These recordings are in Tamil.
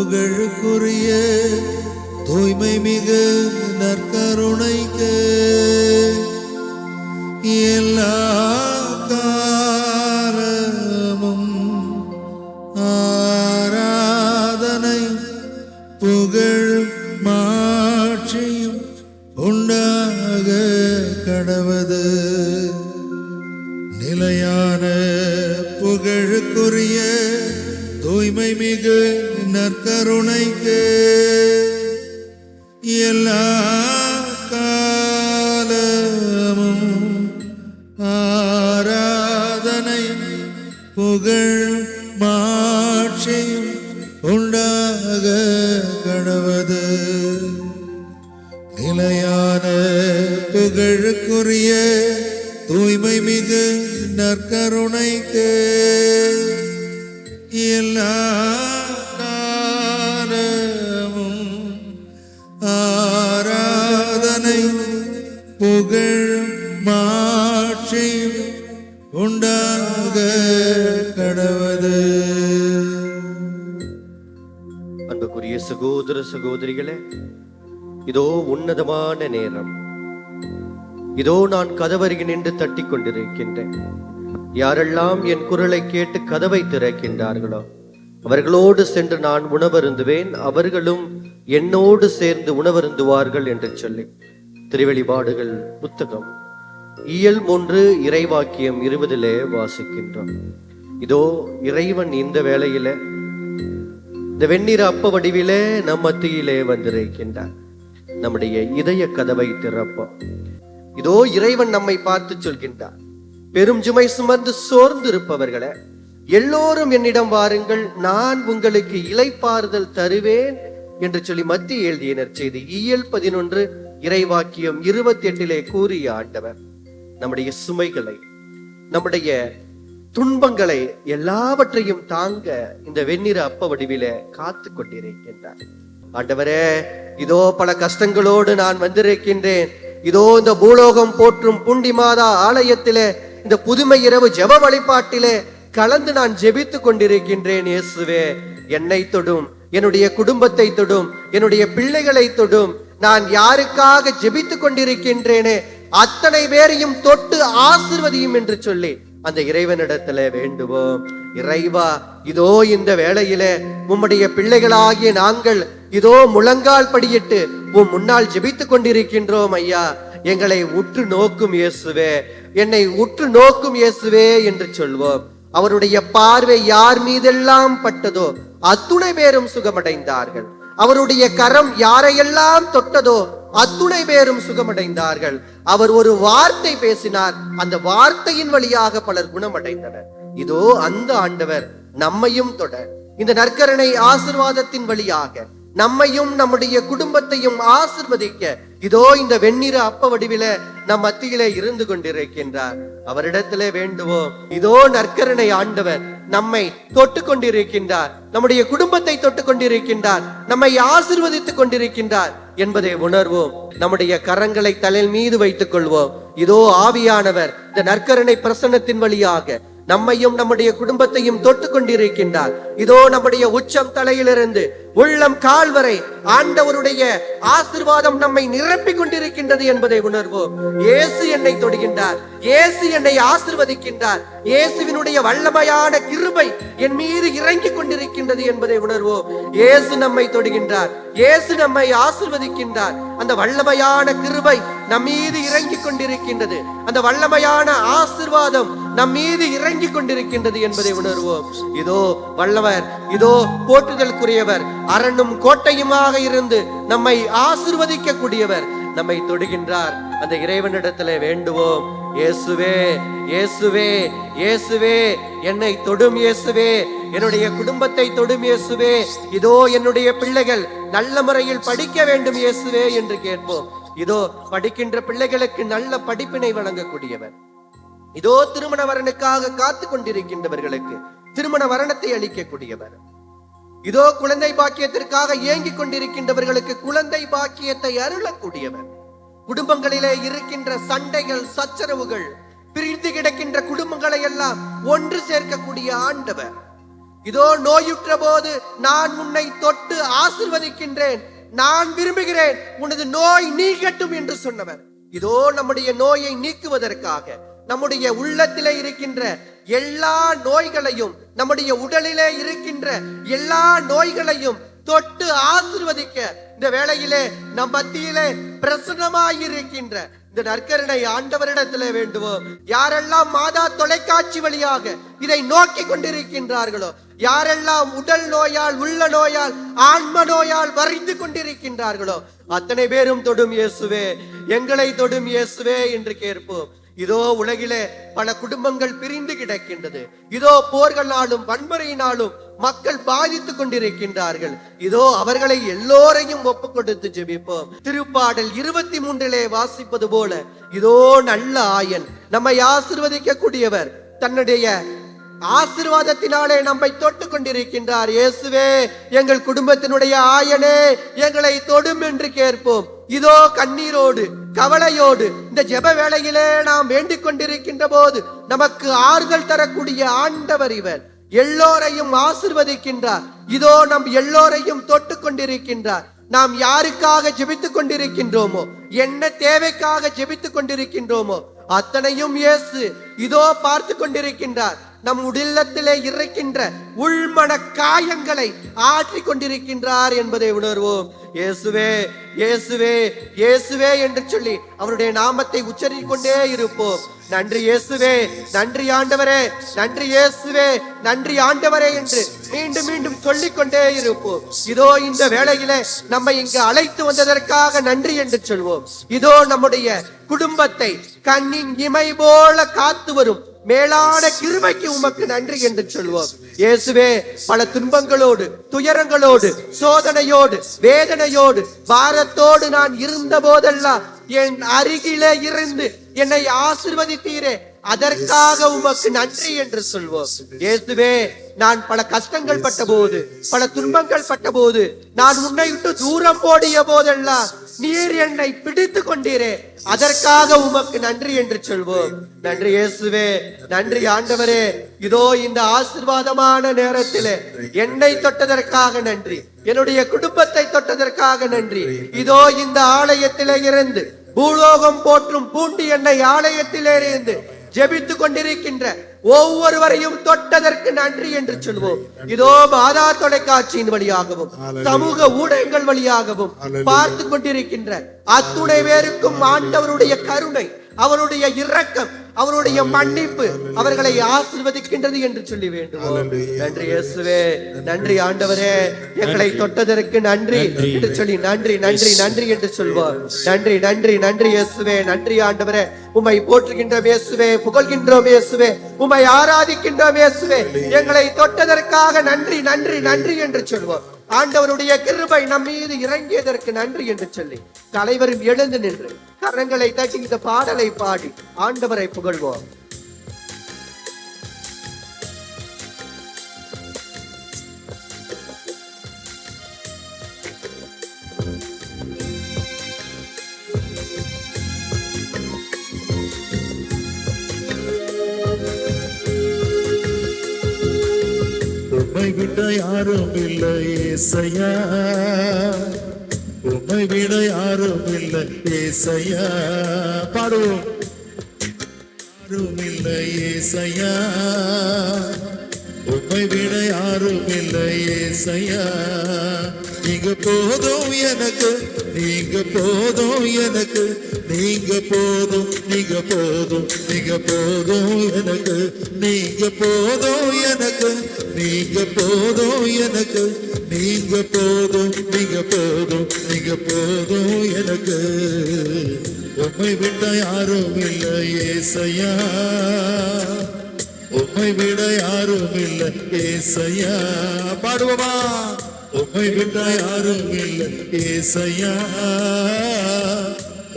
புகழுக்குரிய தூய்மை மிகு நற்கருணைக்கு எல்லா காலமும் ஆராதனை புகழ் மாட்சியும் உண்டாக கடவது. நிலையான புகழுக்குரிய தூய்மை மிகு நற்கருணைக்கு எல்லா காலமும் ஆராதனை புகழ் மாட்சியும் உண்டாக கடவது. நிலையான புகழுக்குரிய தூய்மை மிகு நற்கருணைக்கு எல்லா காலமும் ஆராதனை புகழ் மாட்சியும் உண்டாக கடவது. அன்புக்குரிய சகோதர சகோதரிகளே, இதோ உன்னதமான நேரம். இதோ நான் கதவருகே நின்று தட்டி கொண்டிருக்கின்றேன். யாரெல்லாம் என் குரலை கேட்டு கதவை திறக்கின்றார்களோ அவர்களோடு சென்று நான் உணவருந்துவேன், அவர்களும் என்னோடு சேர்ந்து உணவருந்துவார்கள் என்று சொல்லி திருவெளிப்பாடுகள் புத்தகம் இயல் 3 இறைவாக்கியம் 20 வாசிக்கின்றோம். இதோ இறைவன் இந்த வேளையில இந்த வெண்ணிற அப்ப வடிவிலே நம் மத்தியிலே வந்திருக்கின்றார். நம்முடைய இதய கதவை திறப்போம். இதோ இறைவன் நம்மை பார்த்து சொல்கின்றார், பெரும் சுமை சுமந்து சோர்ந்து இருப்பவர்களே, எல்லோரும் என்னிடம் வாருங்கள், நான் உங்களுக்கு இளைப்பாறுதல் தருவேன் என்று சொல்லி மத்திய எழுதிய நற்செய்தி இயல் 11 இறைவாக்கியம் 28 கூறிய ஆண்டவர் நம்முடைய சுமைகளை, நம்முடைய துன்பங்களை எல்லாவற்றையும் தாங்க இந்த வெண்ணிற அப்ப வடிவில காத்து கொண்டிருக்கின்றார். ஆண்டவரே, இதோ பல கஷ்டங்களோடு நான் வந்திருக்கின்றேன். இதோ இந்த பூலோகம் போற்றும் புண்டி மாதா ஆலயத்திலே இந்த புதுமை இரவு ஜெப வழிபாட்டிலே கலந்து நான் ஜெபித்து கொண்டிருக்கின்றேன். இயேசுவே, என்னை தொடும், என்னுடைய குடும்பத்தை தொடும், என்னுடைய பிள்ளைகளை தொடும். நான் யாருக்காக ஜெபித்து கொண்டிருக்கின்றேனே அத்தனை பேரையும் தொட்டு ஆசீர்வதியும் என்று சொல்லி அந்த இறைவனிடத்துல வேண்டுவோம். இறைவா, இதோ இந்த வேளையிலே உம்முடைய பிள்ளைகளாகிய நாங்கள் இதோ முழங்கால் படியிட்டு உம் முன்னால் ஜெபித்து கொண்டிருக்கின்றோம். ஐயா, எங்களை உற்று நோக்கும் இயேசுவே, என்னை உற்று நோக்கும் இயேசுவே என்று சொல்வோம். அவருடைய பார்வை யார் மீதெல்லாம் பட்டதோ அத்துணை பேரும் சுகமடைந்தார்கள். அவருடைய கரம் யாரையெல்லாம் தொட்டதோ அத்துணை பேரும் சுகமடைந்தார்கள். அவர் ஒரு வார்த்தை பேசினார், அந்த வார்த்தையின் வழியாக பலர் குணமடைந்தனர். இதோ அந்த ஆண்டவர் நம்மையும் தொட இந்த நற்கருணை ஆசீர்வாதத்தின் வழியாக நம்மையும் நம்முடைய குடும்பத்தையும் ஆசிர்வதிக்க இதோ இந்த வெண்ணிற அப்ப வடிவில நம் மத்தியிலே இருந்து கொண்டிருக்கின்றார். அவரிடத்திலே வேண்டுவோம். இதோ நற்கருணை ஆண்டவர் நம்மை தொட்டு கொண்டிருக்கின்றார், நம்முடைய குடும்பத்தை தொட்டு கொண்டிருக்கின்றார், நம்மை ஆசிர்வதித்துக் கொண்டிருக்கின்றார் என்பதை உணர்வோம். நம்முடைய கரங்களை தலையில் மீது வைத்துக் கொள்வோம். இதோ ஆவியானவர் இந்த நற்கருணை பிரசன்னத்தின் வழியாக நம்மையும் நம்முடைய குடும்பத்தையும் தொட்டு கொண்டிருக்கின்றார். இதோ நம்முடைய உச்சம் தலையிலிருந்து உள்ளம் கால் வரை ஆண்டவருடைய ஆசீர்வாதம் நம்மை நிரப்பிக் கொண்டிருக்கின்றது என்பதை உணர்வோம். இயேசு என்னை தொடுகின்றார், இயேசு என்னை ஆசீர்வதிக்கின்றார், இயேசுவினுடைய வல்லமையான கிருபை என் மீது இறங்கிக் கொண்டிருக்கின்றது என்பதை உணர்வோம். இயேசு நம்மை தொடுகின்றார், இயேசு நம்மை ஆசீர்வதிக்கின்றார். அந்த வல்லமையான கிருபை நம் மீது இறங்கிக் கொண்டிருக்கின்றது, அந்த வல்லமையான ஆசீர்வாதம் நம் மீது இறங்கிக் கொண்டிருக்கின்றது என்பதை உணர்வோம். இதோ வல்லவர், இதோ போற்றுதலுக்குரியவர், அரணும் கோட்டையுமாக இருந்து நம்மை ஆசீர்வதிக்க கூடியவர் நம்மை தொடுகின்றார். அந்த இறைவனிடத்திலே வேண்டுவோம். இயேசுவே, இயேசுவே, இயேசுவே, என்னை தொடும் இயேசுவே, என்னுடைய குடும்பத்தை தொடும் இயேசுவே, இதோ என்னுடைய பிள்ளைகள் நல்ல முறையில் படிக்க வேண்டும் இயேசுவே என்று கேட்போம். இதோ படிக்கின்ற பிள்ளைகளுக்கு நல்ல படிப்பினை வழங்கக்கூடியவர், இதோ திருமண வரனுக்காக காத்து கொண்டிருக்கின்றவர்களுக்கு திருமண வரணத்தை அளிக்கக்கூடியவர், இதோ குழந்தை பாக்கியத்திற்காக ஏங்கிக் கொண்டிருக்கின்றவர்களுக்கு குழந்தை பாக்கியத்தை அருளக்கூடியவர், குடும்பங்களிலே இருக்கின்ற சண்டைகள் சச்சரவுகள் பிரிந்து கிடக்கின்ற குடும்பங்களை எல்லாம் ஒன்று சேர்க்கக்கூடிய ஆண்டவர், இதோ நோயுற்ற போது நான் உன்னை தொட்டு ஆசீர்வதிக்கின்றேன், நான் விரும்புகிறேன் உனது நோய் நீங்கட்டும் என்று சொன்னவர். இதோ நம்முடைய நோயை நீக்குவதற்காக நம்முடைய உள்ளத்திலே இருக்கின்ற எல்லா நோய்களையும், நம்முடைய உடலிலே இருக்கின்ற எல்லா நோய்களையும் தொட்டு ஆசீர்வதிக்க இந்த வேளையிலே நம் மத்தியிலே பிரசன்னமாயிருக்கின்ற இந்த நற்கருணை ஆண்டவரிடத்திலே வேண்டுவோம். யாரெல்லாம் மாதா தொலைக்காட்சி வழியாக இதை நோக்கி கொண்டிருக்கின்றார்களோ, யாரெல்லாம் உடல் நோயால், உள்ள நோயால், ஆன்ம நோயால் வரிந்து கொண்டிருக்கின்றார்களோ, அத்தனை பேரும் தொடும் இயேசுவே, எங்களை தொடும் இயேசுவே என்று கேட்போம். இதோ உலகிலே பல குடும்பங்கள் பிரிந்து கிடக்கின்றது. இதோ போர்களாலும் வன்முறையினாலும் மக்கள் பாதித்துக் கொண்டிருக்கின்றார்கள். இதோ அவர்களை எல்லோரையும் ஒப்பு கொடுத்து ஜெபிப்போம். திருப்பாடல் 23 வாசிப்பது போல, இதோ நல்ல ஆயன், நம்மை ஆசீர்வதிக்க கூடியவர், தன்னுடைய ஆசீர்வாதத்தினாலே நம்மை தொட்டு கொண்டிருக்கின்றார். இயேசுவே, எங்கள் குடும்பத்தினுடைய ஆயனே, எங்களை தொடும் என்று கேட்போம். இதோ கண்ணீரோடு, கவலையோடு இந்த ஜெப வேளையிலே நாம் வேண்டிக் கொண்டிருக்கின்ற போது நமக்கு ஆறுதல் தரக்கூடிய ஆண்டவர் இவர். எல்லோரையும் ஆசீர்வதிக்கின்றார். இதோ நம் எல்லோரையும் தொட்டு கொண்டிருக்கின்றார். நாம் யாருக்காக ஜெபித்துக் கொண்டிருக்கின்றோமோ, என்ன தேவைக்காக ஜெபித்துக் கொண்டிருக்கின்றோமோ, அத்தனையும் இயேசு இதோ பார்த்து கொண்டிருக்கின்றார். நம் உடலத்திலே இருக்கின்ற உள்மன காயங்களை ஆற்றிக் கொண்டிருக்கின்றார் என்பதை உணர்வோம். இயேசுவே, இயேசுவே, இயேசுவே என்று சொல்லி அவருடைய நாமத்தை உச்சரித்துக் கொண்டே இருப்போம். நன்றி இயேசுவே, நன்றி ஆண்டவரே, நன்றி இயேசுவே, நன்றி ஆண்டவரே என்று மீண்டும் மீண்டும் சொல்லிக் கொண்டே இருப்போம். இதோ இந்த வேளையிலே நம்மை இங்கு அழைத்து வந்ததற்காக நன்றி என்று சொல்வோம். இதோ நம்முடைய குடும்பத்தை கண்ணின் இமை போல காத்து வரும் மேலான கிருபைக்கு உமக்கு நன்றி என்று சொல்வோம். இயேசுவே, பல துன்பங்களோடு, துயரங்களோடு, சோதனையோடு, வேதனையோடு, பாரத்தோடு நான் இருந்த போதெல்லாம் என் அருகிலே இருந்து என்னை ஆசீர்வதித்தீரே, அதற்காக உமக்கு நன்றி என்று சொல்வோம். இயேசுவே, நான் பல கஷ்டங்கள் பட்ட போது, பல துன்பங்கள் பட்ட போது, நான் உன்னை விட்டு தூரம் ஓடிய போதெல்லாம் நீர் என்னை பிடித்து கொண்டீரே, அதற்காக உமக்கு நன்றி என்று சொல்வோம். நன்றி இயேசுவே, நன்றி ஆண்டவரே. இதோ இந்த ஆசீர்வாதமான நேரத்திலே என்னை தொட்டதற்காக நன்றி, என்னுடைய குடும்பத்தை தொட்டதற்காக நன்றி. இதோ இந்த ஆலயத்திலே இருந்து, பூலோகம் போற்றும் பூண்டி எண்ணெய் ஆலயத்திலே இருந்து ஜெபித்துக் கொண்டிருக்கின்ற ஒவ்வொருவரையும் தொட்டதற்கு நன்றி என்று சொல்வோம். இதோ மாதா தொலைக்காட்சியின் வழியாகவும் சமூக ஊடகங்கள் வழியாகவும் பார்த்து கொண்டிருக்கின்ற அத்துணை பேருக்கும் ஆண்டவருடைய கருணை, அவருடைய இரக்கம், அவருடைய மன்னிப்பு அவர்களை ஆசீர்வதிக்கின்றது என்று சொல்லி வேண்டுவோம். நன்றி இயேசுவே, நன்றி ஆண்டவரே, எங்களை தொட்டதற்கு நன்றி என்று சொல்லி நன்றி நன்றி நன்றி என்று சொல்வோம். நன்றி நன்றி நன்றி இயேசுவே, நன்றி ஆண்டவரே. உம்மை போற்றுகின்றோம் இயேசுவே, புகழ்கின்றோம் இயேசுவே, உம்மை ஆராதிக்கின்றோம் இயேசுவே. எங்களை தொட்டதற்காக நன்றி நன்றி நன்றி என்று சொல்வோம். ஆண்டவருடைய கிருபை நம் மீது இறங்கியதற்கு நன்றி என்று சொல்லி தலைவரும் எழுந்து நின்று கரங்களை தட்டி இந்த பாடலை பாடி ஆண்டவரை புகழ்வோம். உம்மை விட யாரும் இல்லை ஏசையா, உம்மை விட யாரும் இல்லை ஏசையா. பாடுவோம். யாரும் இல்லை ஏசையா, உம்மை விட யாரும் இல்லை ஏசையா. நீங்க போதும் எனக்கு, நீங்க போதும் எனக்கு, நீங்க போதும், நீங்க போதும், நீங்க போதும் எனக்கு, நீங்க போதும் எனக்கு, நீங்க போதும் எனக்கு, நீங்க போதும், நீங்க போதும், நீங்க போதும் எனக்கு. உம்மை விட யாரும் இல்லை ஏசையா, உம்மை விட யாரும் இல்லை ஏசையா. பாடுவோமா? உம்மை விட யாரும் இல்லை ஏசையா,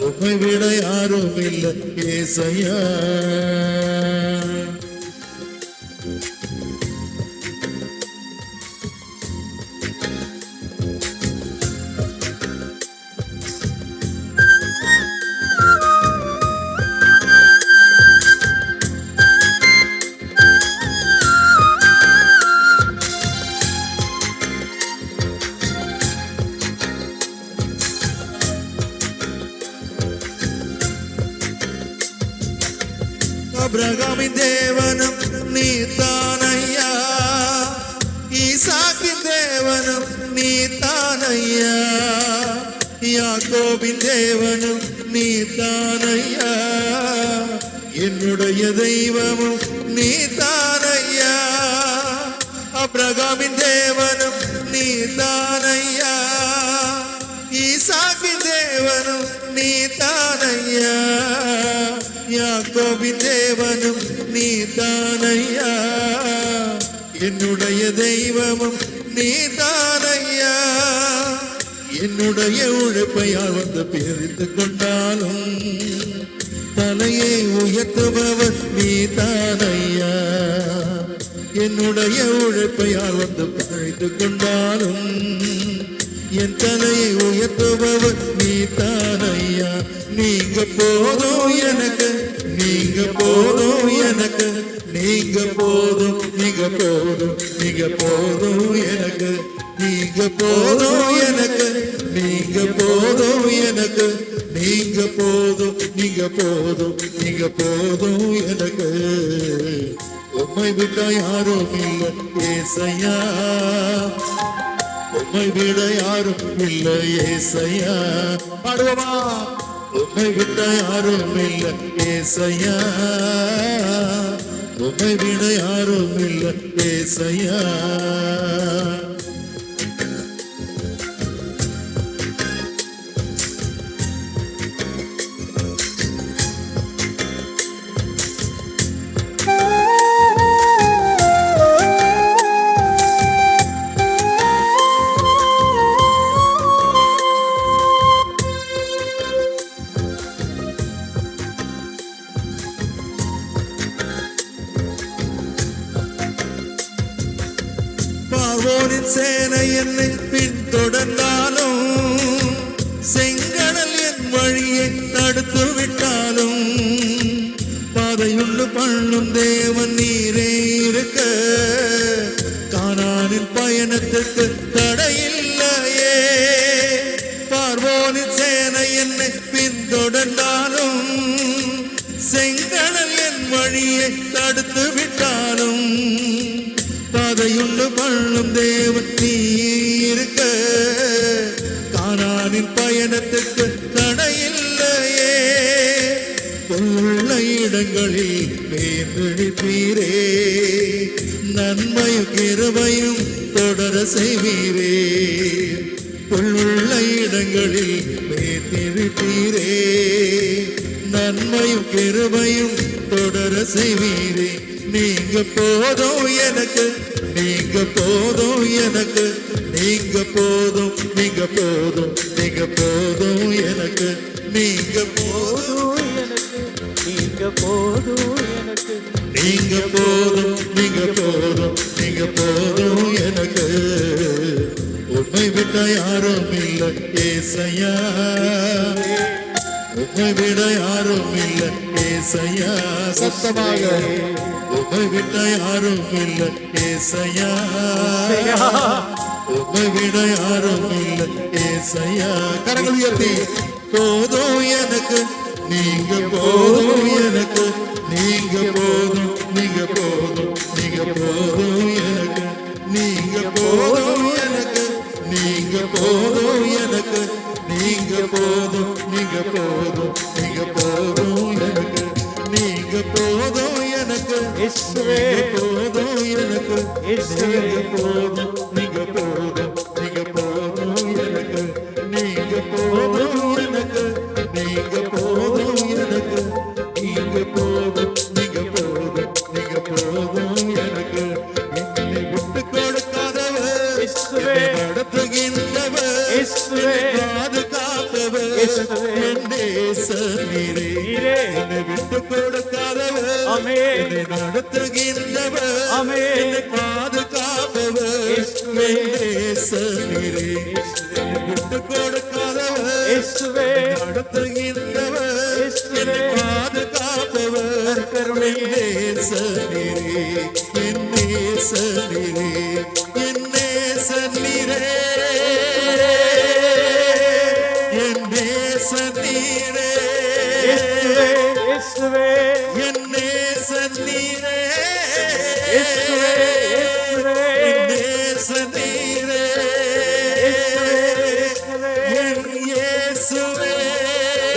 உம்மை விட யாரும் இல்லை ஏசையா. அபிரகாமின் தேவனும் நீதானையா, ஈசாக்கின் தேவனும் நீதானையா, யாக்கோபின் தேவனும் நீதானையா, என்னுடைய தெய்வமும் நீதானையா. அபிரகாமின் தேவனும் நீதானையா, ஈசாக்கின் தேவனும் நீதானையா, யாக்கோபின் தேவனும் நீதானையா, என்னுடைய தெய்வமும் நீதானையா. என்னுடைய உழைப்பையால் வந்து பிரித்து கொண்டாலும் தலையை உயர்த்துபவர் நீதானையா. என்னுடைய உழைப்பையால் வந்து பழித்து கொண்டாலும் என் தலையை உயர்த்துபவர் நீதானையா. நீங்க போதும் எனக்கு, நீங்க போதும் எனக்கு, நீங்க போதும், நீங்க போதும், நீங்க போதும் எனக்கு, நீங்க போதும் எனக்கு, நீங்க போதும் எனக்கு, நீங்க போதும், நீங்க போதும், நீங்க போதும் எனக்கு. உம்மை விட்டா யாரும் இல்லை ஏசையா, உம்மை விட யாரும் இல்லை ஏசையா. பாடுவோமா? உம்மை விட யாரும் இல்லை ஏசையா, உம்மை விட யாரும் இல்லை ஏசையா. பார்வோனின் சேனை என்னை பின்தொடர்ந்தாலும், செங்கடல் என் வழியை தடுத்து விட்டாலும், பாதையுண்டு பண்ணும் தேவன் நீரே இருக்க, கானானின் பயணத்துக்கு தடையில்லையே. பார்வோனின் சேனை என்னை பின்தொடர்ந்தாலும், செங்கடல் என் வழியை தடுத்து விட்டாலும், பாதையுண்டு பண்ணும் தேவன் நீ இருக்க, கானானின் பயணத்துக்கு தடையில்லையே. உள்ள இடங்களில் மேன்பிடிப்பீரே, நன்மையும் கிருபையும் தொடர செய்வீரே. உள்ள இடங்களில் மேன்பிடிப்பீரே, நன்மையும் கிருபையும் தொடர செய்வீரே. நீங்க போதும் எனக்கு, நீங்க போதும் எனக்கு, நீங்க போதும், நீங்க போதும், நீங்க போதும் எனக்கு, நீங்க போதும் எனக்கு, நீங்க போதும் எனக்கு, நீங்க போதும், நீங்க போதும், நீங்க போதும் எனக்கு. உம்மை விட்ட யாரும் இல்லை ஏசையா, உம்மை விட யாரும் இல்லை ஏசையா. சத்தமாக உம்மை விட யாரும் இல்லை ஏசையா, உம்மை விட யாரும் இல்லை ஏசையா. கரங்கள் உயர்த்தி போதும் எனக்கு, நீங்க போதும் எனக்கு, நீங்க போதும், நீங்க போதும், நீங்க போதும் எனக்கு, நீங்க போதும் எனக்கு, நீங்க போதும் எனக்கு, நீங்க போதும், நீங்க போதும், நீங்க போதும் எனக்கு, நீங்க போதும் எனக்கு, இயேசுவே, போதும் எனக்கு, இயேசுவே, நீங்க போதும், நீங்க போதும், நீங்க போதும் எனக்கு, நீங்க போதும் எனக்கு, நீங்க போதும் எனக்கு, நீங்க போதும், நீங்க போதும், நீங்க போதும் எனக்கு. என்னை விட்டு கொடுக்காதவர், இயேசுவே, நடத்துகின்றவர், இயேசுவே, பாதுகாப்பவர், இயேசுவே, என் நேசர் நீரே. நீரே. என்னை விட்டு கொடுக்காதவர், ஆமென். என்னை நடத்துகின்றவர், ஆமென். என்னை பாதுகாப்பவர், இயேசுவே. என் நேசர் நீரே. என்னை விட்டு கொடுக்காதவர், இயேசுவே, நடத்துகின்றவர், இயேசுவே. என்னை பாதுகாப்பவர், கருணையே. என் நேசர் நீரே, என் நேசர் நீரே, என் நேசர் நீரே, என் நேசர் நீரே, இயேசுவே, இயேசுவே, என் நேசர் நேசன் நீரே இயேசுவே இயேசுவே என் நேசன் நீரே என் இயேசுவே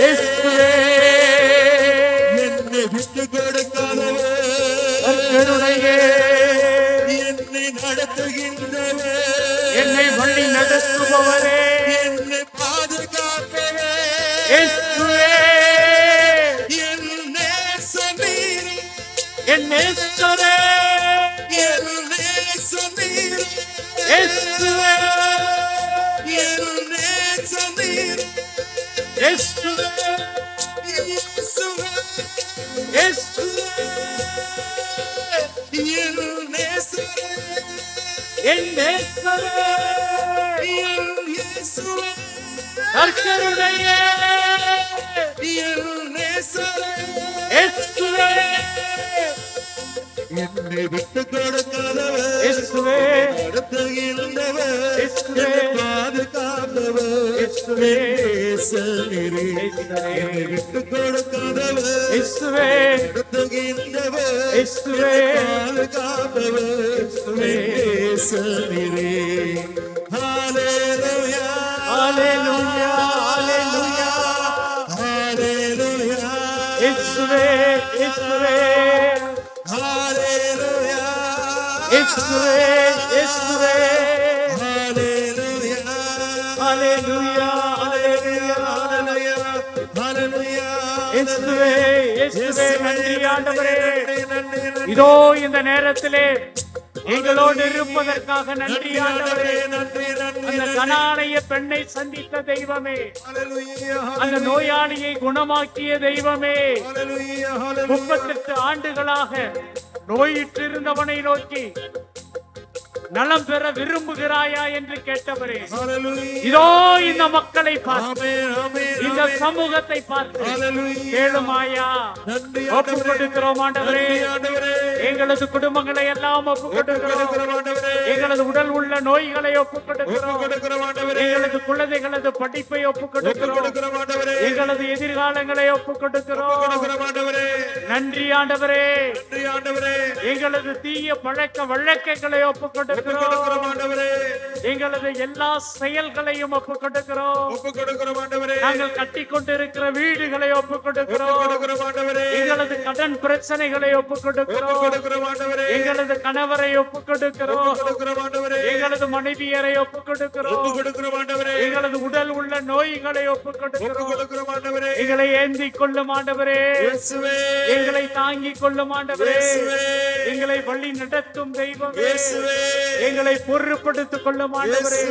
இயேசுவே என்னை விட்டு கொடுக்காதவர் கருணையே என்னை நடத்துகின்றவர் என்னை வழி நடத்துபவரே என்னை பாதுகாப்பவர் இயேசுவே என் நேசன் நீரே என் நேசரே என் நேசன் நீரே இயேசுவே என் நேசன் நீரே இயேசுவே இயேசுவே இயேசுவே என் நேசரே என் நேசரே என் இயேசுவே கருணையே என் நேசரே இயேசுவே என்னை விட்டு கொடுக்காதவர் இயேசுவே நடத்துகின்றவர் இயேசுவே என்னை பாதுகாப்பவர் இயேசுவே நேசரே என்னை விட்டு கொடுக்காதவர் இயேசுவே நடத்துகின்றவர் இயேசுவே பாதுகாப்பவர் நேசரே ஹalleluya ஹalleluya ஹalleluya ஹalleluya இயேசுவே இயேசுவே ஹalleluya இயேசுவே இயேசுவே ஹalleluya ஹalleluya ஹalleluya ஹalleluya இயேசுவே இயேசுவே நன்றி ஆண்டவரே இதோ இந்த நேரத்திலே எங்களோடு இருப்பதற்காக நன்றி ஆண்டவரே அந்த கனானைய பெண்ணை சந்தித்த தெய்வமே அந்த நோயாளியை குணமாக்கிய தெய்வமே 38 ஆண்டுகளாக நோயிற்றிருந்தவனை நோக்கி நலம் பெற விரும்புகிறாயா என்று கேட்டவரே இதோ இந்த மக்களை பார்த்து இந்த சமூகத்தை பார்த்து கேளுமாயா ஒப்பு கொடுக்கிறோம் ஆண்டவரே எங்களது குடும்பங்களை எல்லாம் ஒப்பு கொடுக்கிறோம் எங்களது உடல் உள்ள நோய்களை ஒப்பு கொடுக்கிறோம் எங்களது குழந்தைகளது படிப்பை ஒப்பு கொடுக்கிறோம் எங்களது எதிர்காலங்களை ஒப்பு கொடுக்கிறோம் நன்றி ஆண்டவரே எங்களது தீய பழக்க வழக்கங்களை ஒப்பு கொடுக்கிறோம் எங்களது எல்லா செயல்களையும் ஒப்பு கொடுக்கிறோம் நாங்கள் கட்டி கொண்டிருக்கிற வீடுகளை ஒப்பு கொடுக்கிறோம் எங்களது கடன் பிரச்சனைகளை ஒப்பு கொடுக்கிறோம் எங்களது கணவரை ஒப்பு கொடுக்கிறோம் எங்களது மனைவியரை ஒப்பு கொடுக்கிறோம் எங்களது உடல் உள்ள நோய்களை ஒப்பு கொடுக்கிறோம் எங்களை ஏந்திக் கொள்ளும் ஆண்டவரே எங்களை தாங்கிக் கொள்ளும் ஆண்டவரே எங்களை வழி நடத்தும் தெய்வமே எங்களை பொறுப்படுத்திக் கொள்ளும் ஆண்டவரே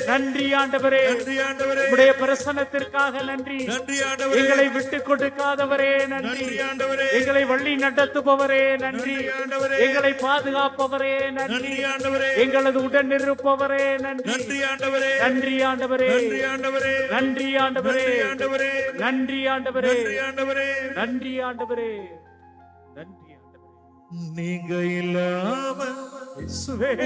நன்றி ஆண்டவரே உம்முடைய பிரசன்னத்திற்காக நன்றி எங்களை விட்டு கொடுக்காதவரே நன்றி எங்களை வழி நடத்துபவரே நன்றி எங்களை பாதுகாப்பவரே நன்றி எங்களது உடன் இருப்பவரே நன்றி நன்றி ஆண்டவரே நன்றி ஆண்டவரே நன்றி ஆண்டவரே நன்றி ஆண்டவரே நன்றி நீங்க இல்லாம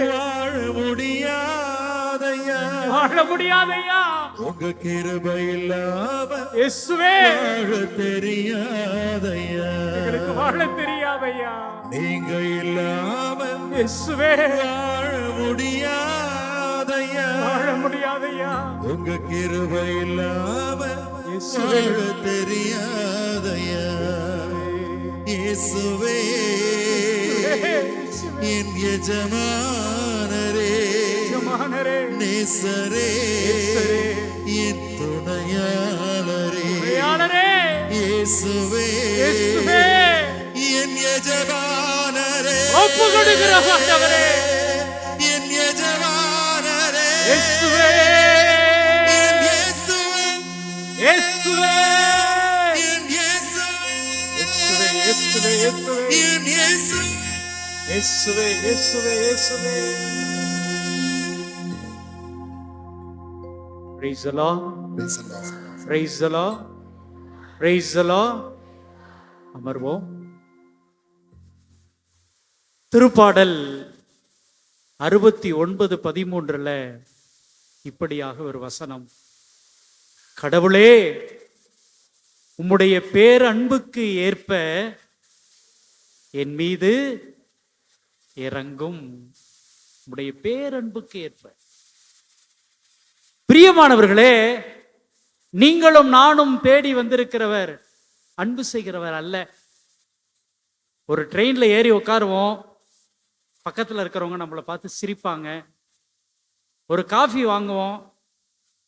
வாழ முடியாதையா வாழ முடியாதையா உங்க கிருபை இல்லாம இயேசுவே வாழ தெரியாதையா எங்களுக்கு வாழ தெரியாதையா நீங்க இல்லாம இயேசுவே வாழ முடியாதையா வாழ முடியாதையா உங்க கிருபை இல்லாம இயேசுவே வாழ தெரியாதையா இயேசுவே என் எஜமானரே எஜமானரே நேசரே என் துணையாளரே துணையாளரே இயேசுவே இயேசுவே என் எஜமானரே ஒப்பு கொடுக்கிறோம் ஆண்டவரே என் எஜமானரே இயேசுவே என் இயேசுவே இயேசுவே என் இயேசுவே இயேசுவே இயேசுவே இயேசுவே என் இயேசுவே இயேசுவே இயேசுவே இயேசுவே Praise the Lord. Praise the Lord. Praise the Lord. அமர்வோம். திருப்பாடல் 69:13 இப்படியாக ஒரு வசனம். கடவுளே, உம்முடைய பேரன்புக்கு ஏற்ப என் மீது இறங்கும் உடைய பேரன்புக்கு ஏற்ப. பிரியமானவர்களே, நீங்களும் நானும் தேடி வந்திருக்கிறவர் அன்பு செய்கிறவர் அல்ல. ஒரு ட்ரெயின்ல ஏறி உட்காருவோம், பக்கத்தில் இருக்கிறவங்க நம்மளை பார்த்து சிரிப்பாங்க. ஒரு காஃபி வாங்குவோம்,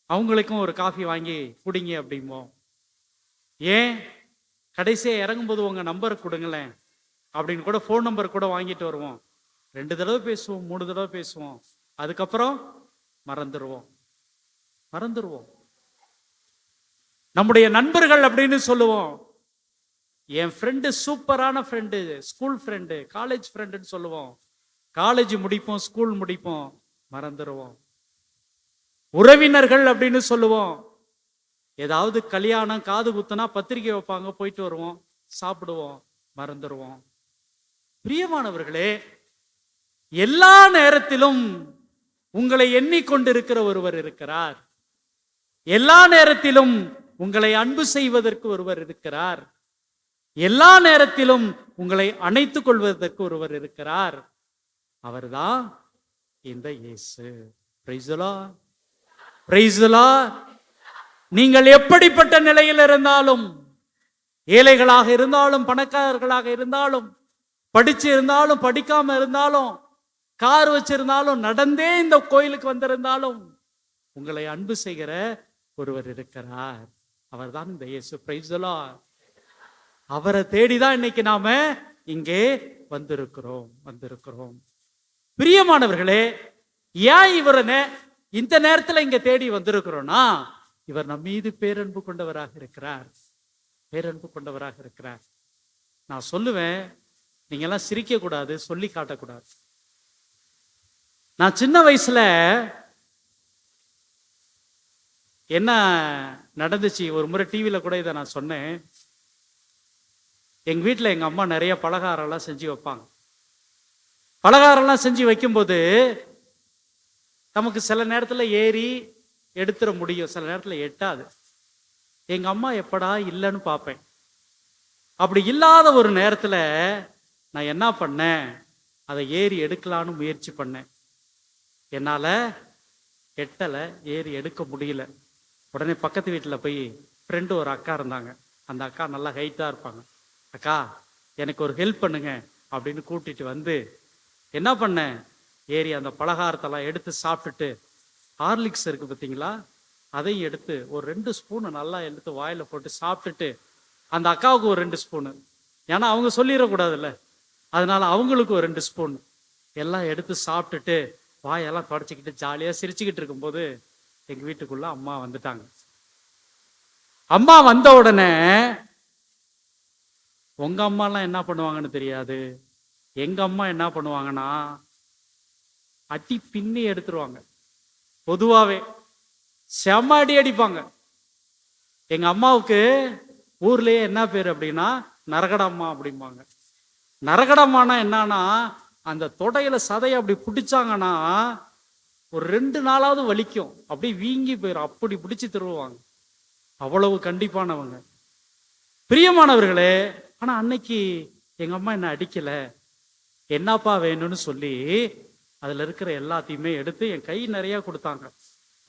அவங்களுக்கும் ஒரு காஃபி வாங்கி குடிங்க அப்படிம்போம். ஏன் கடைசியாக இறங்கும்போது உங்க நம்பர் கொடுங்களேன் அப்படின்னு கூட ஃபோன் நம்பர் கூட வாங்கிட்டு வருவோம். 2 தடவை பேசுவோம், 3 தடவை பேசுவோம், அதுக்கப்புறம் மறந்துடுவோம். நம்முடைய நண்பர்கள் அப்படின்னு சொல்லுவோம். என் ஃப்ரெண்டு சூப்பரான ஃப்ரெண்டு, ஸ்கூல் ஃப்ரெண்டு, காலேஜ் ஃப்ரெண்டுன்னு சொல்லுவோம். காலேஜ் முடிப்போம், ஸ்கூல் முடிப்போம், மறந்துடுவோம். உறவினர்கள் அப்படின்னு சொல்லுவோம். ஏதாவது கல்யாணம், காது குத்துனா பத்திரிக்கை வைப்பாங்க, போயிட்டு வருவோம், சாப்பிடுவோம், மறந்துடுவோம். பிரியமானவர்களே, எல்லா நேரத்திலும் உங்களை எண்ணிக்கொண்டிருக்கிற ஒருவர் இருக்கிறார். எல்லா நேரத்திலும் உங்களை அன்பு செய்வதற்கு ஒருவர் இருக்கிறார். எல்லா நேரத்திலும் உங்களை அணைத்துக் கொள்வதற்கு ஒருவர் இருக்கிறார். அவர்தான் இந்த இயேசு. Praise the Lord, praise the Lord. நீங்கள் எப்படிப்பட்ட நிலையில் இருந்தாலும், ஏழைகளாக இருந்தாலும், பணக்காரர்களாக இருந்தாலும், படிச்சு இருந்தாலும், படிக்காம இருந்தாலும், கார் வச்சிருந்தாலும், நடந்தே இந்த கோயிலுக்கு வந்திருந்தாலும், உங்களை அன்பு செய்கிற ஒருவர் இருக்கிறார். அவர்தான் இந்த இயேசு. Praise the Lord. அவரை தேடிதான் இன்னைக்கு நாம இங்கே வந்திருக்கிறோம். பிரியமானவர்களே, ஏன் இவரை இந்த நேரத்துல இங்க தேடி வந்திருக்கிறோம்னா, இவர் நம் மீது பேரன்பு கொண்டவராக இருக்கிறார். நான் சொல்லுவேன், நீங்க எல்லாம் சிரிக்க கூடாது, சொல்லி காட்டக்கூடாது. நான் சின்ன வயசுல என்ன நடந்துச்சு, ஒரு முறை டிவியில கூட இதை நான் சொன்னேன். எங்க வீட்டில் எங்க அம்மா நிறைய பலகாரம்லாம் செஞ்சு வைப்பாங்க. பலகாரம்லாம் செஞ்சு வைக்கும்போது நமக்கு சில நேரத்தில் ஏறி எடுத்துட முடியும், சில நேரத்தில் எட்டாது. எங்க அம்மா எப்படா இல்லைன்னு பார்ப்பேன். அப்படி இல்லாத ஒரு நேரத்தில் நான் என்ன பண்ணேன், அதை ஏறி எடுக்கலான்னு முயற்சி பண்ணேன். என்னால் எட்டலை, ஏறி எடுக்க முடியல. உடனே பக்கத்து வீட்டில் போய், ஃப்ரெண்டு ஒரு அக்கா இருந்தாங்க, அந்த அக்கா நல்லா ஹைட்டாக இருப்பாங்க. அக்கா எனக்கு ஒரு ஹெல்ப் பண்ணுங்க அப்படின்னு கூட்டிட்டு வந்து என்ன பண்ணேன், ஏறி அந்த பலகாரத்தெல்லாம் எடுத்து சாப்பிட்டுட்டு, ஹார்லிக்ஸ் இருக்கு பார்த்தீங்களா, அதையும் எடுத்து ஒரு 2 ஸ்பூனு நல்லா எடுத்து வாயில போட்டு சாப்பிட்டுட்டு, அந்த அக்காவுக்கு ஒரு 2 ஸ்பூனு, ஏன்னா அவங்க சொல்லிடக்கூடாதுல்ல, அதனால அவங்களுக்கு ஒரு 2 ஸ்பூன் எல்லாம் எடுத்து சாப்பிட்டுட்டு வாயெல்லாம் தொடச்சிக்கிட்டு ஜாலியாக சிரிச்சுக்கிட்டு இருக்கும்போது எங்கள் வீட்டுக்குள்ள அம்மா வந்துட்டாங்க. அம்மா வந்த உடனே, உங்க அம்மாலாம் என்ன பண்ணுவாங்கன்னு தெரியாது, எங்க அம்மா என்ன பண்ணுவாங்கன்னா அடி பின்னி எடுத்துருவாங்க. பொதுவாகவே செம அடி அடிப்பாங்க. எங்க அம்மாவுக்கு ஊர்லயே என்ன பேர் அப்படின்னா நரகடம்மா அப்படிம்பாங்க. நரகடம்மானா என்னன்னா, அந்த தொடையில சதையை அப்படி பிடிச்சாங்கன்னா ஒரு 2 நாளாவது வலிக்கும், அப்படி வீங்கி போயிடும், அப்படி பிடிச்சி திருவுவாங்க. அவ்வளவு கண்டிப்பானவங்க. பிரியமானவர்களே, ஆனா அன்னைக்கு எங்க அம்மா என்ன அடிக்கல. என்னப்பா வேணும்னு சொல்லி அதுல இருக்கிற எல்லாத்தையுமே எடுத்து என் கை நிறைய கொடுத்தாங்க.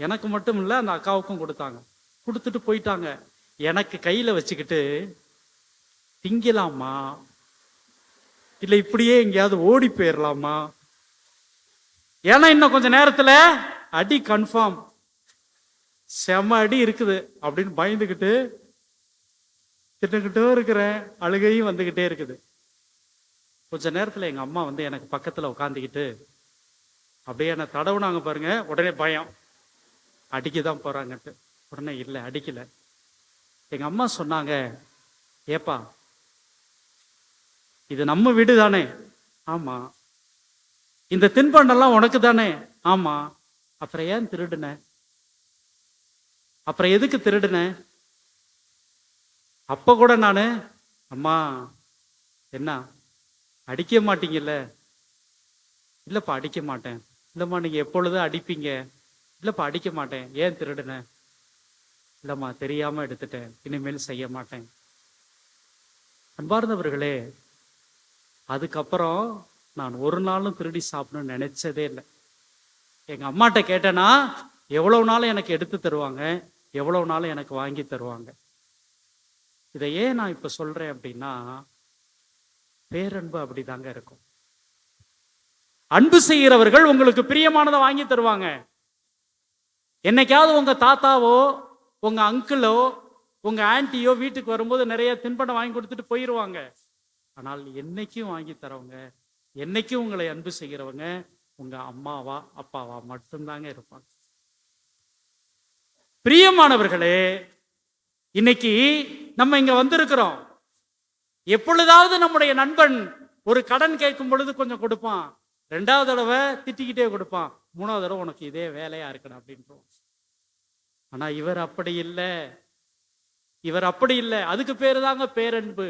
எனக்கு மட்டும் இல்லை, அந்த அக்காவுக்கும் கொடுத்தாங்க. கொடுத்துட்டு போயிட்டாங்க. எனக்கு கையில வச்சுக்கிட்டு, திங்கலாமா இல்லை இப்படியே எங்கேயாவது ஓடி போயிடலாமா, ஏன்னா இன்னும் கொஞ்ச நேரத்துல அடி கன்ஃபார்ம், செம அடி இருக்குது அப்படின்னு பயந்துக்கிட்டு திட்டுக்கிட்டே இருக்கிறேன். அழுகையும் வந்துகிட்டே இருக்குது. கொஞ்ச நேரத்துல எங்க அம்மா வந்து எனக்கு பக்கத்துல உட்காந்துக்கிட்டு அப்படியே என்ன தடவுனாங்க பாருங்க. உடனே பயம், அடிக்கதான் போறாங்கன்ட்டு. உடனே இல்லை, அடிக்கல. எங்க அம்மா சொன்னாங்க, ஏப்பா இது நம்ம வீடு தானே? ஆமா. இந்த தின்பண்டெல்லாம் உனக்கு தானே? ஆமா. அப்புறம் ஏன் திருடுன? அப்புறம் எதுக்கு திருடுன? அப்ப கூட நானு, அம்மா என்ன அடிக்க மாட்டீங்கல்ல? இல்லப்பா அடிக்க மாட்டேன். இல்லம்மா நீங்க எப்பொழுதும் அடிப்பீங்க. இல்லப்பா அடிக்க மாட்டேன். ஏன் திருடுன? இல்லம்மா தெரியாம எடுத்துட்டேன், இனிமேல் செய்ய மாட்டேன். அன்பார்ந்தவர்களே, அதுக்கப்புறம் நான் ஒரு நாளும் திருடி சாப்பிடணும்னு நினைச்சதே இல்லை. எங்க அம்மாட்ட கேட்டேன்னா எவ்வளவு நாளும் எனக்கு எடுத்து தருவாங்க, எவ்வளவு நாளும் எனக்கு வாங்கி தருவாங்க. இதை ஏன் நான் இப்ப சொல்றேன் அப்படின்னா, பேரன்பு அப்படிதாங்க இருக்கும். அன்பு செய்கிறவர்கள் உங்களுக்கு பிரியமானதை வாங்கி தருவாங்க. என்னைக்காவது உங்க தாத்தாவோ உங்க அங்கிளோ உங்க ஆன்ட்டியோ வீட்டுக்கு வரும்போது நிறைய தின்பண்டம் வாங்கி கொடுத்துட்டு போயிடுவாங்க. ஆனால் என்னைக்கும் வாங்கி தரவங்க, என்னைக்கும் உங்களை அன்பு செய்கிறவங்க உங்க அம்மாவா அப்பாவா மட்டும்தாங்க இருப்பாங்க. பிரியமானவர்களே, இன்னைக்கு நம்ம இங்க வந்திருக்கிறோம். எப்பொழுதாவது நம்முடைய நண்பன் ஒரு கடன் கேட்கும் பொழுது கொஞ்சம் கொடுப்பான், 2வது தடவை திட்டிக்கிட்டே கொடுப்பான், 3வது தடவை உனக்கு இதே வேலையா இருக்கணும் அப்படின்றோம். ஆனா இவர் அப்படி இல்லை, இவர் அப்படி இல்லை. அதுக்கு பேரு தாங்க பேரன்பு.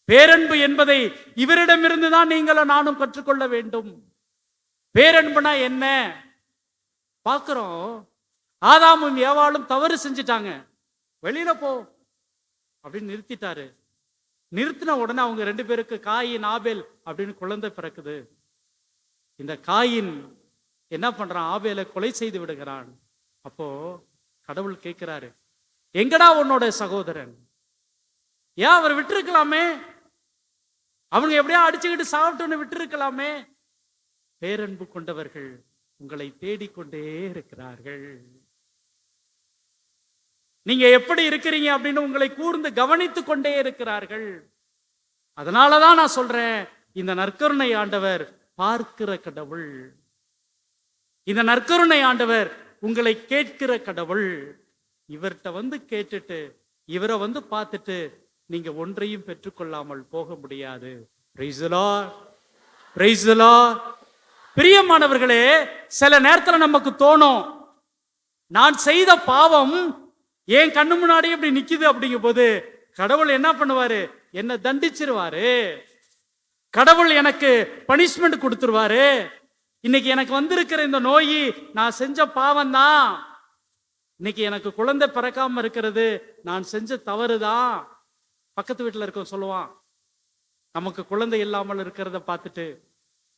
பேரன்பு என்பதை இவரிடமிருந்து தான் நீங்களும் நானும் கற்றுக்கொள்ள வேண்டும். பேரன்புனா என்ன பார்க்கிறோம். ஆதாமும் ஏவாளும் தவறு செஞ்சிட்டாங்க, வெளியில போ அப்படின்னு நிறுத்திட்டாரு. நிறுத்தின உடனே அவங்க 2 பேருக்கு காயின் ஆபேல் அப்படின்னு குழந்தை பிறக்குது. இந்த காயின் என்ன பண்றான், ஆபேலை கொலை செய்து விடுகிறான். அப்போ கடவுள் கேட்கிறாரு, எங்கடா உன்னோட சகோதரன்? ஏன் அவர் விட்டுருக்கலாமே, அவங்க எப்படியா அடிச்சுக்கிட்டு சாப்பிட்டோன்னு விட்டுருக்கலாமே. பேரன்பு கொண்டவர்கள் உங்களை தேடிக்கொண்டே இருக்கிறார்கள். நீங்க எப்படி இருக்கிறீங்க அப்படின்னு உங்களை கூர்ந்து கவனித்து கொண்டே இருக்கிறார்கள். அதனாலதான் நான் சொல்றேன், இந்த நற்கருணை ஆண்டவர் பார்க்கிற கடவுள். இந்த நற்கருணை ஆண்டவர் உங்களை கேட்கிற கடவுள். இவர்கிட்ட வந்து கேட்டுட்டு இவரை வந்து பார்த்துட்டு நீங்க ஒன்றையும் பெற்றுக்கொள்ளாமல் போக முடியாது. Praise the Lord, praise the Lord. பிரியமானவர்களே, சில நேரத்துல நமக்கு தோணும், நான் செய்த பாவம் என் கண்ணு முன்னாடி இப்படி நிக்குது அப்படிங்கும் போது கடவுள் என்ன பண்ணுவாரு, என்ன தண்டிச்சிருவாரு, கடவுள் எனக்கு பனிஷ்மெண்ட் கொடுத்துருவாரு. இன்னைக்கு எனக்கு வந்திருக்கிற இந்த நோய் நான் செஞ்ச பாவம் தான், இன்னைக்கு எனக்கு குழந்தை பிறக்காம இருக்கிறது நான் செஞ்ச தவறுதான். பக்கத்து வீட்டுல இருக்க சொல்லுவான், நமக்கு குழந்தை இல்லாமல் இருக்கிறத பார்த்துட்டு,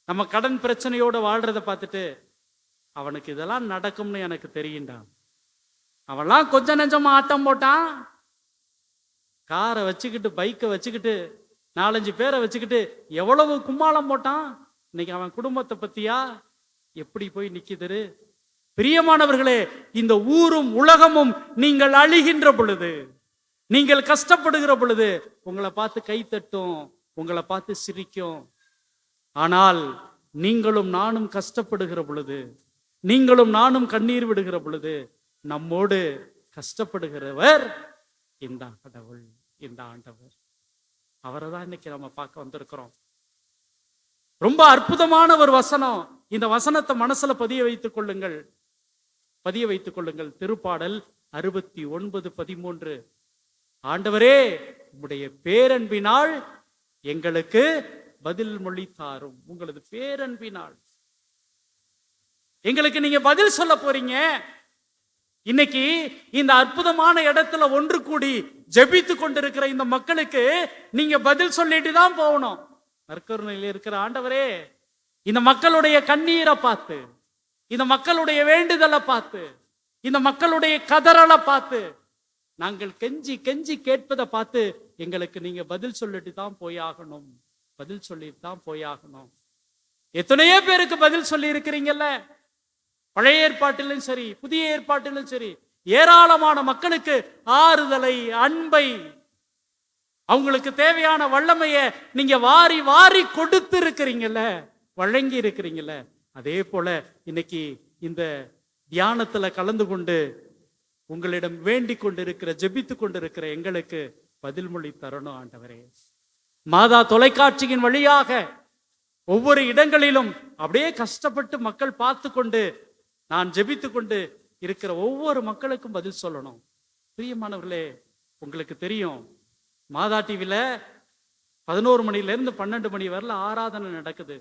நம்ம கடன் பிரச்சனையோட வாழ்றத பார்த்துட்டு, அவனுக்கு இதெல்லாம் நடக்கும்னு எனக்கு தெரியும்டா. அவன்லாம் கொஞ்சம் நெஞ்சமா ஆட்டம் போட்டான், காரை வச்சுக்கிட்டு பைக்கை வச்சுக்கிட்டு 4-5 பேரை வச்சுக்கிட்டு எவ்வளவு கும்மாளம் போட்டான். இன்னைக்கு அவன் குடும்பத்தை பத்தியா எப்படி போய் நிக்குது. பிரியமானவர்களே, இந்த ஊரும் உலகமும் நீங்கள் அழிகின்ற பொழுது, நீங்கள் கஷ்டப்படுகிற பொழுது உங்களை பார்த்து கை தட்டும், உங்களை பார்த்து சிரிக்கும். ஆனால் நீங்களும் நானும் கஷ்டப்படுகிற பொழுது, நீங்களும் நானும் கண்ணீர் விடுகிற பொழுது நம்மோடு கஷ்டப்படுகிறவர் இந்த கடவுள், இந்த ஆண்டவர். அவரை தான் இன்னைக்கு நம்ம பார்க்க வந்திருக்கிறோம். ரொம்ப அற்புதமான ஒரு வசனம். இந்த வசனத்தை மனசுல பதிய வைத்துக் கொள்ளுங்கள், பதிய வைத்துக் கொள்ளுங்கள். திருப்பாடல் 69:13. ஆண்டவரே, உம்முடைய பேரன்பினால் எங்களுக்கு பதில் மொழி தாரும். உங்களது பேரன்பினால் எங்களுக்கு நீங்க பதில் சொல்ல போறீங்க. இன்னைக்கு இந்த அற்புதமான இடத்துல ஒன்று கூடி ஜெபித்து கொண்டிருக்கிற இந்த மக்களுக்கு நீங்க பதில் சொல்லிட்டு தான் போகணும். நற்கருணையில் இருக்கிற ஆண்டவரே, இந்த மக்களுடைய கண்ணீரை பார்த்து, இந்த மக்களுடைய வேண்டுதலை பார்த்து, இந்த மக்களுடைய கதறலை பார்த்து, நாங்கள் கெஞ்சி கெஞ்சி கேட்பதை பார்த்து எங்களுக்கு நீங்க பதில் சொல்லிட்டு தான் போயாகணும், பதில் சொல்லிட்டு தான் போயாகணும். எத்தனையோ பேருக்கு பதில் சொல்லி இருக்கிறீங்கல்ல, பழைய ஏற்பாட்டிலும் சரி புதிய ஏற்பாட்டிலும் சரி, ஏராளமான மக்களுக்கு ஆறுதலை, அன்பை, அவங்களுக்கு தேவையான வல்லமைய நீங்க வாரி வாரி கொடுத்து இருக்கிறீங்கல்ல, வழங்கி இருக்கிறீங்கல்ல. அதே போல இன்னைக்கு இந்த தியானத்துல கலந்து கொண்டு உங்களிடம் வேண்டிக் கொண்டிருக்கிற, ஜெபித்து கொண்டிருக்கிற எங்களுக்கு பதில் மொழி தரணும் ஆண்டவரே. மாதா தொலைக்காட்சியின் வழியாக ஒவ்வொரு இடங்களிலும் அப்படியே கஷ்டப்பட்டு மக்கள் பார்த்து கொண்டு, நான் ஜெபித்து கொண்டு இருக்கிற ஒவ்வொரு மக்களுக்கும் பதில் சொல்லணும். பிரியமானவர்களே, உங்களுக்கு தெரியும், மாதா டிவில 11 மணிலேருந்து 12 மணி வரல ஆராதனை நடக்குது.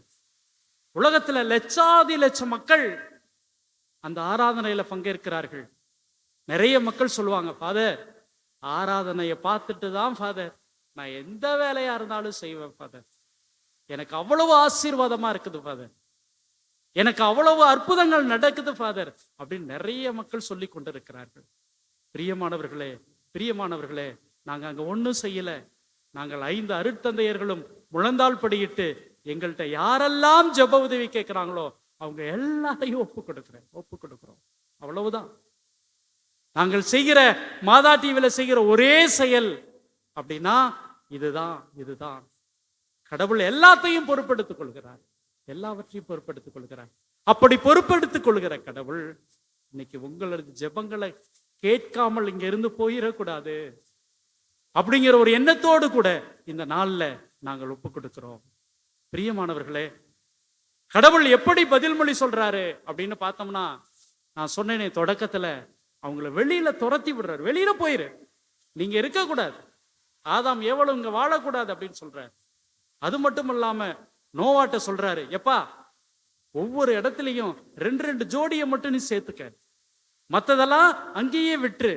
உலகத்துல லட்சாதி லட்சம் மக்கள் அந்த ஆராதனையில பங்கேற்கிறார்கள். நிறைய மக்கள் சொல்லுவாங்க, ஃபாதர், ஆராதனையை பார்த்துட்டு தான் ஃபாதர் நான் எந்த வேலையா இருந்தாலும் செய்வேன் ஃபாதர். எனக்கு அவ்வளவு ஆசீர்வாதமா இருக்குது ஃபாதர், எனக்கு அவ்வளவு அற்புதங்கள் நடக்குது ஃபாதர் அப்படின்னு நிறைய மக்கள் சொல்லி கொண்டிருக்கிறார்கள். பிரியமானவர்களே, பிரியமானவர்களே, நாங்க அங்க ஒன்றும் செய்யல. நாங்கள் 5 அருட்தந்தையர்களும் முழந்தாள் படியிட்டு எங்கள்கிட்ட யாரெல்லாம் ஜெப உதவி கேட்கிறாங்களோ அவங்க எல்லாரையும் ஒப்பு கொடுக்கிறோம். அவ்வளவுதான். நாங்கள் செய்கிற மாதா டிவில செய்கிற ஒரே செயல் அப்படின்னா இதுதான். கடவுள் எல்லாத்தையும் பொறுப்பெடுத்துக் கொள்கிறார், எல்லாவற்றையும் பொறுப்பெடுத்துக் கொள்கிறார். அப்படி பொறுப்பெடுத்துக் கொள்கிற கடவுள் இன்னைக்கு உங்களது ஜெபங்களை கேட்காமல் இங்க இருந்து போயிடக்கூடாது அப்படிங்கிற ஒரு எண்ணத்தோடு கூட இந்த நாள்ல நாங்கள் ஒப்பு கொடுக்கிறோம். பிரியமானவர்களே, கடவுள் எப்படி பதில் மொழி சொல்றாரு அப்படின்னு பார்த்தோம்னா, நான் சொன்னேனே தொடக்கத்துல, அவங்கள வெளியில துரத்தி விடுறாரு. வெளியில போயிரு, நீங்க இருக்கக்கூடாது, ஆதாம் ஏவலும் இங்க வாழக்கூடாது அப்படின்னு சொல்றாரு. அது மட்டும் இல்லாம நோவாட்ட சொல்றாரு, எப்பா ஒவ்வொரு இடத்துலயும் 2 ஜோடியை மட்டும் நீ சேர்த்துக்க, மத்ததெல்லாம் அங்கேயே விட்டுரு,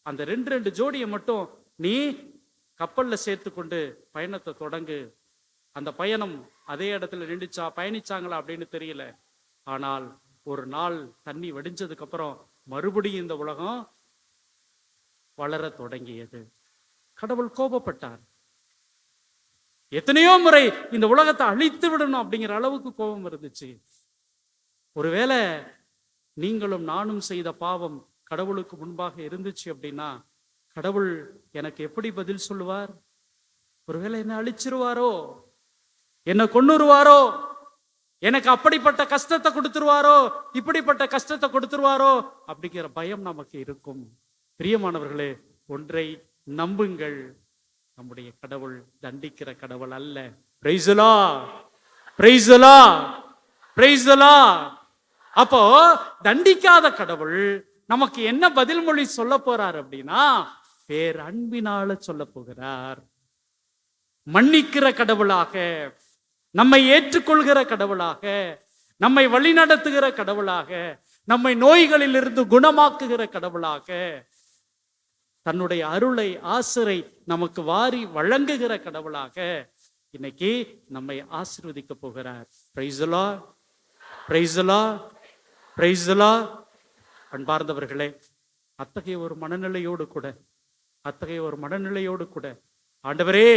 அந்த 2 ஜோடியை மட்டும் நீ கப்பல்ல சேர்த்து கொண்டு பயணத்தை தொடங்கு. அந்த பயணம் அதே இடத்துல நின்றுச்சா, பயணிச்சாங்களா அப்படின்னு தெரியல. ஆனால் ஒரு நாள் தண்ணி வடிஞ்சதுக்கு அப்புறம் மறுபடியும் இந்த உலகம் வளர தொடங்கியது. கடவுள் கோபப்பட்டார். எத்தனையோ முறை இந்த உலகத்தை அழித்து விடணும் அப்படிங்கிற அளவுக்கு கோபம் இருந்துச்சு. ஒருவேளை நீங்களும் நானும் செய்த பாவம் கடவுளுக்கு முன்பாக இருந்துச்சு அப்படின்னா, கடவுள் எனக்கு எப்படி பதில் சொல்லுவார்? ஒருவேளை என்ன அழிச்சிருவாரோ, என்ன கொன்னுருவாரோ, எனக்கு அப்படிப்பட்ட கஷ்டத்தை கொடுத்துருவாரோ, இப்படிப்பட்ட கஷ்டத்தை கொடுத்துருவாரோ அப்படிங்கிற பயம் நமக்கு இருக்கும். பிரியமானவர்களே, ஒன்றை நம்புங்கள், நம்முடைய கடவுள் தண்டிக்கிற கடவுள் அல்ல. Praise the Lord, praise the Lord, praise the Lord. அப்போ தண்டிக்காத கடவுள் நமக்கு என்ன பதில் மொழி சொல்ல போறார் அப்படின்னா, பேரன்பினால சொல்ல போகிறார். மன்னிக்கிற கடவுளாக, நம்மை ஏற்றுக்கொள்கிற கடவுளாக, நம்மை வழிநடத்துகிற கடவுளாக, நம்மை நோய்களிலிருந்து குணமாக்குகிற கடவுளாக, தன்னுடைய அருளை ஆசிரை நமக்கு வாரி வழங்குகிற கடவுளாக இன்னைக்கு நம்மை ஆசீர்வதிக்க போகிறார். Praise the Lord, praise the Lord, praise the Lord. அன்பார்ந்தவர்களே, அத்தகைய ஒரு மனநிலையோடு கூட ஆண்டவரே,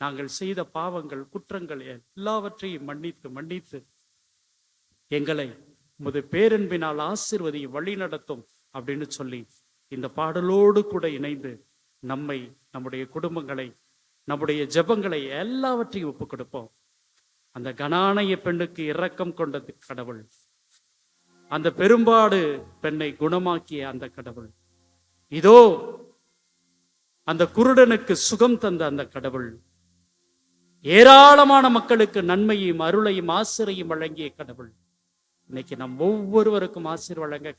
நாங்கள் செய்த பாவங்கள், குற்றங்கள் எல்லாவற்றையும் மன்னித்து எங்களை உமது பேரன்பினால் ஆசீர்வதியும், வழி நடத்தும் அப்படின்னு சொல்லி இந்த பாடலோடு கூட இணைந்து நம்மை, நம்முடைய குடும்பங்களை, நம்முடைய ஜெபங்களை எல்லாவற்றையும் ஒப்புக் கொடுப்போம். அந்த கனானைய பெண்ணுக்கு இரக்கம் கொண்டது கடவுள், அந்த பெரும்பாடு பெண்ணை குணமாக்கிய அந்த கடவுள், இதோ அந்த குருடனுக்கு சுகம் தந்த அந்த கடவுள், ஏராளமான மக்களுக்கு நன்மையும் அருளையும் ஆசிரையும் வழங்கிய கடவுள் இன்னைக்கு நம் ஒவ்வொருவருக்கும் ஆசீர் வழங்க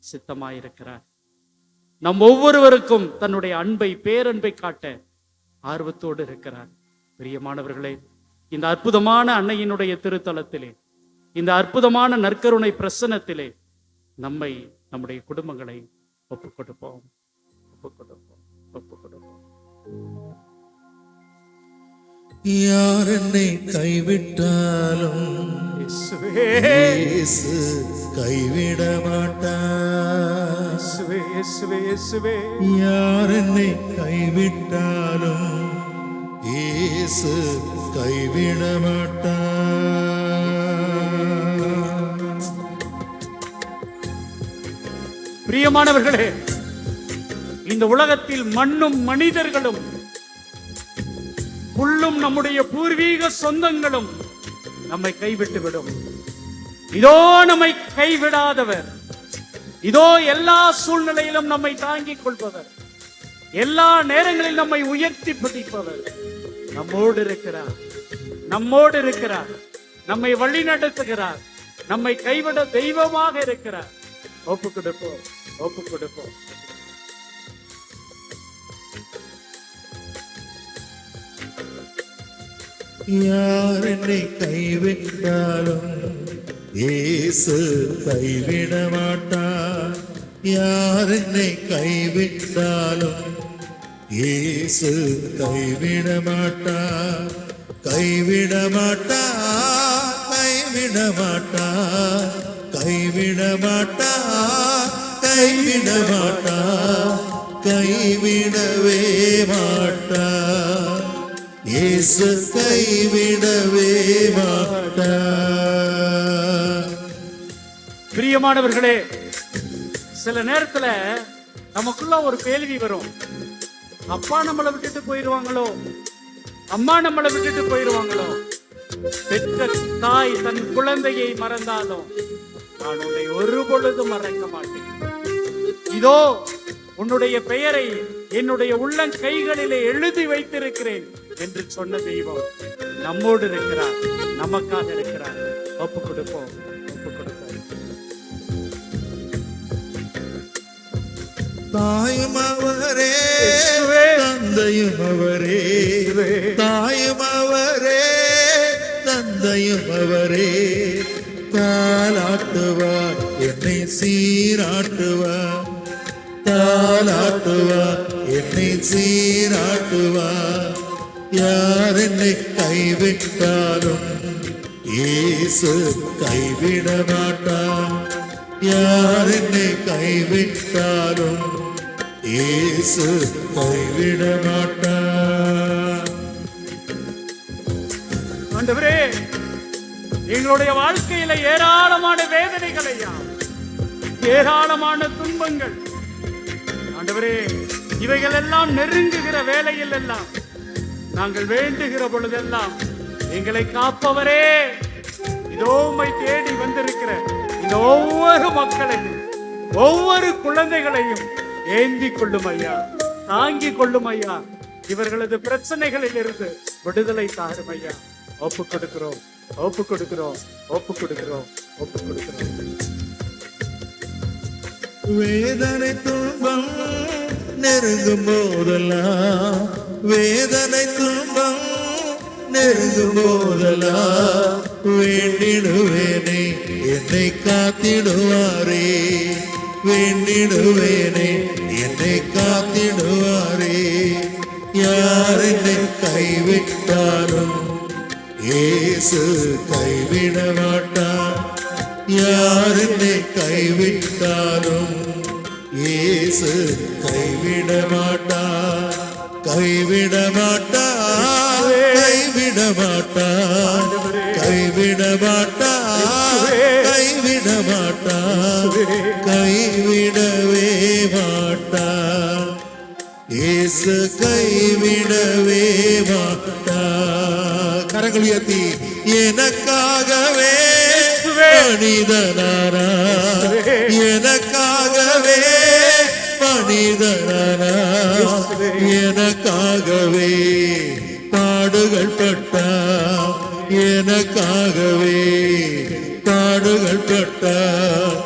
சித்தமாயிருக்கிறார். நம் ஒவ்வொருவருக்கும் தன்னுடைய அன்பை, பேரன்பை காட்ட ஆர்வத்தோடு இருக்கிறார். பிரியமானவர்களே, இந்த அற்புதமான அன்னையினுடைய திருத்தலத்திலே, இந்த அற்புதமான நற்கருணை பிரசன்னத்திலே நம்மை, நம்முடைய குடும்பங்களை ஒப்புக் கொடுப்போம். யார் என்னை கைவிட்டாலும் இயேசு கைவிட மாட்டார். யார் என்னை கைவிட்டாலும் இயேசு கைவிட மாட்டார். பிரியமானவர்களே, இந்த உலகத்தில் மண்ணும் மனிதர்களும் புல்லும் நம்முடைய பூர்வீக சொந்தங்களும் நம்மை கைவிட்டு விடும். இதோ நம்மை கைவிடாதவர், இதோ எல்லா சூழ்நிலையிலும் நம்மை தாங்கிக் கொள்பவர், எல்லா நேரங்களிலும் நம்மை உயர்த்தி பிடிப்பவர் நம்மோடு இருக்கிறார், நம்மை வழி நடத்துகிறார், நம்மை கைவிட தெய்வமாக இருக்கிறார். ஒப்புக் கொடுப்போம். யார் என்னை கைவிட்டாலும் இயேசு கைவிட மாட்டார். யார் என்னை கைவிட்டாலும் இயேசு கைவிட மாட்டார். கைவிட மாட்டா, கைவிட மாட்டா, கைவிட மாட்டா, கைவிட மாட்டா, கைவிடவே மாட்டா. இயேசு கைவிடவே மாட்டா. பிரியமானவர்களே, சில நேரத்துல நமக்குள்ள ஒரு கேள்வி வரும். அப்பா நம்மளை விட்டுட்டு போயிடுவாங்களோ, அம்மா நம்மளை விட்டுட்டு போயிடுவாங்களோ. பெற்ற தாய் தன் குழந்தையை மறந்தாலும் நான் உன்னை ஒரு பொழுதும் மறக்க மாட்டேன். இதோ உன்னுடைய பெயரை என்னுடைய உள்ளங்கைகளிலே எழுதி வைத்திருக்கிறேன் என்று சொன்ன தெய்வம் நம்மோடு இருக்கிறார், நமக்காக இருக்கிறார். ஒப்பு கொடுப்போம், ஒப்பு கொடுப்போம். தாயும் அவரே, தந்தையும் அவரே, தாயும் அவரே, தந்தையும் அவரே. தாலாட்டுவார், என்னை சீராட்டுவார், தாலாட்டுவார், என்னை சீராட்டுவார். யார் என்னை கைவிட்டாலும் இயேசு கைவிட மாட்டார். யார் என்னை கைவிட்டாலும் இயேசு கைவிட மாட்டார். ஆண்டவரே, எங்களுடைய வாழ்க்கையில ஏராளமான வேதனைகள் ஐயா, ஏராளமான துன்பங்கள் ஆண்டவரே, இவைகள் எல்லாம் நெருங்குகிற வேளையில் எல்லாம் நாங்கள் வேண்டுகிற பொழுதெல்லாம் எங்களை காப்பவரே, இதோ உம்மை தேடி வந்திருக்கிற இந்த ஒவ்வொரு மக்களையும், ஒவ்வொரு குழந்தைகளையும் ஏந்தி கொள்ளும் ஐயா, தாங்கி கொள்ளும் ஐயா. இவர்களது பிரச்சனைகளில் இருந்து விடுதலை தாரும் ஐயா. ஒப்பு கொடுக்கிறோம், ஒப்பு கொடுக்கிறோம், ஒப்பு கொடுக்கிறோம், ஒப்பு கொடுக்கிறோம். வேதனை துன்பம் நெருங்கும் போதெல்லாம், வேதனை துன்பம் நெருங்கும் போதெல்லாம் வேண்டிடுவேனே, என்னை காத்திடுவாரே. வேண்டிடுவேனே, என்னை காத்திடுவாரே. யார் என்னை கைவிட்டாலும் இயேசு கைவிட மாட்டார். யார் என்னை கைவிட்டாலும் இயேசு கைவிட மாட்டார். கைவிட மாட்டார், கைவிட மாட்டார், கைவிட மாட்டார், கைவிட மாட்டார், கைவிடவே மாட்டார். இயேசு கைவிடவே மாட்டார். கரங்கள் உயர்த்தி, எனக்காகவே மனிதனாரா, எனக்காகவே மனிதனாரா, எனக்காகவே பாடுகள் பட்டார், எனக்காகவே பாடுகள் பட்டார்.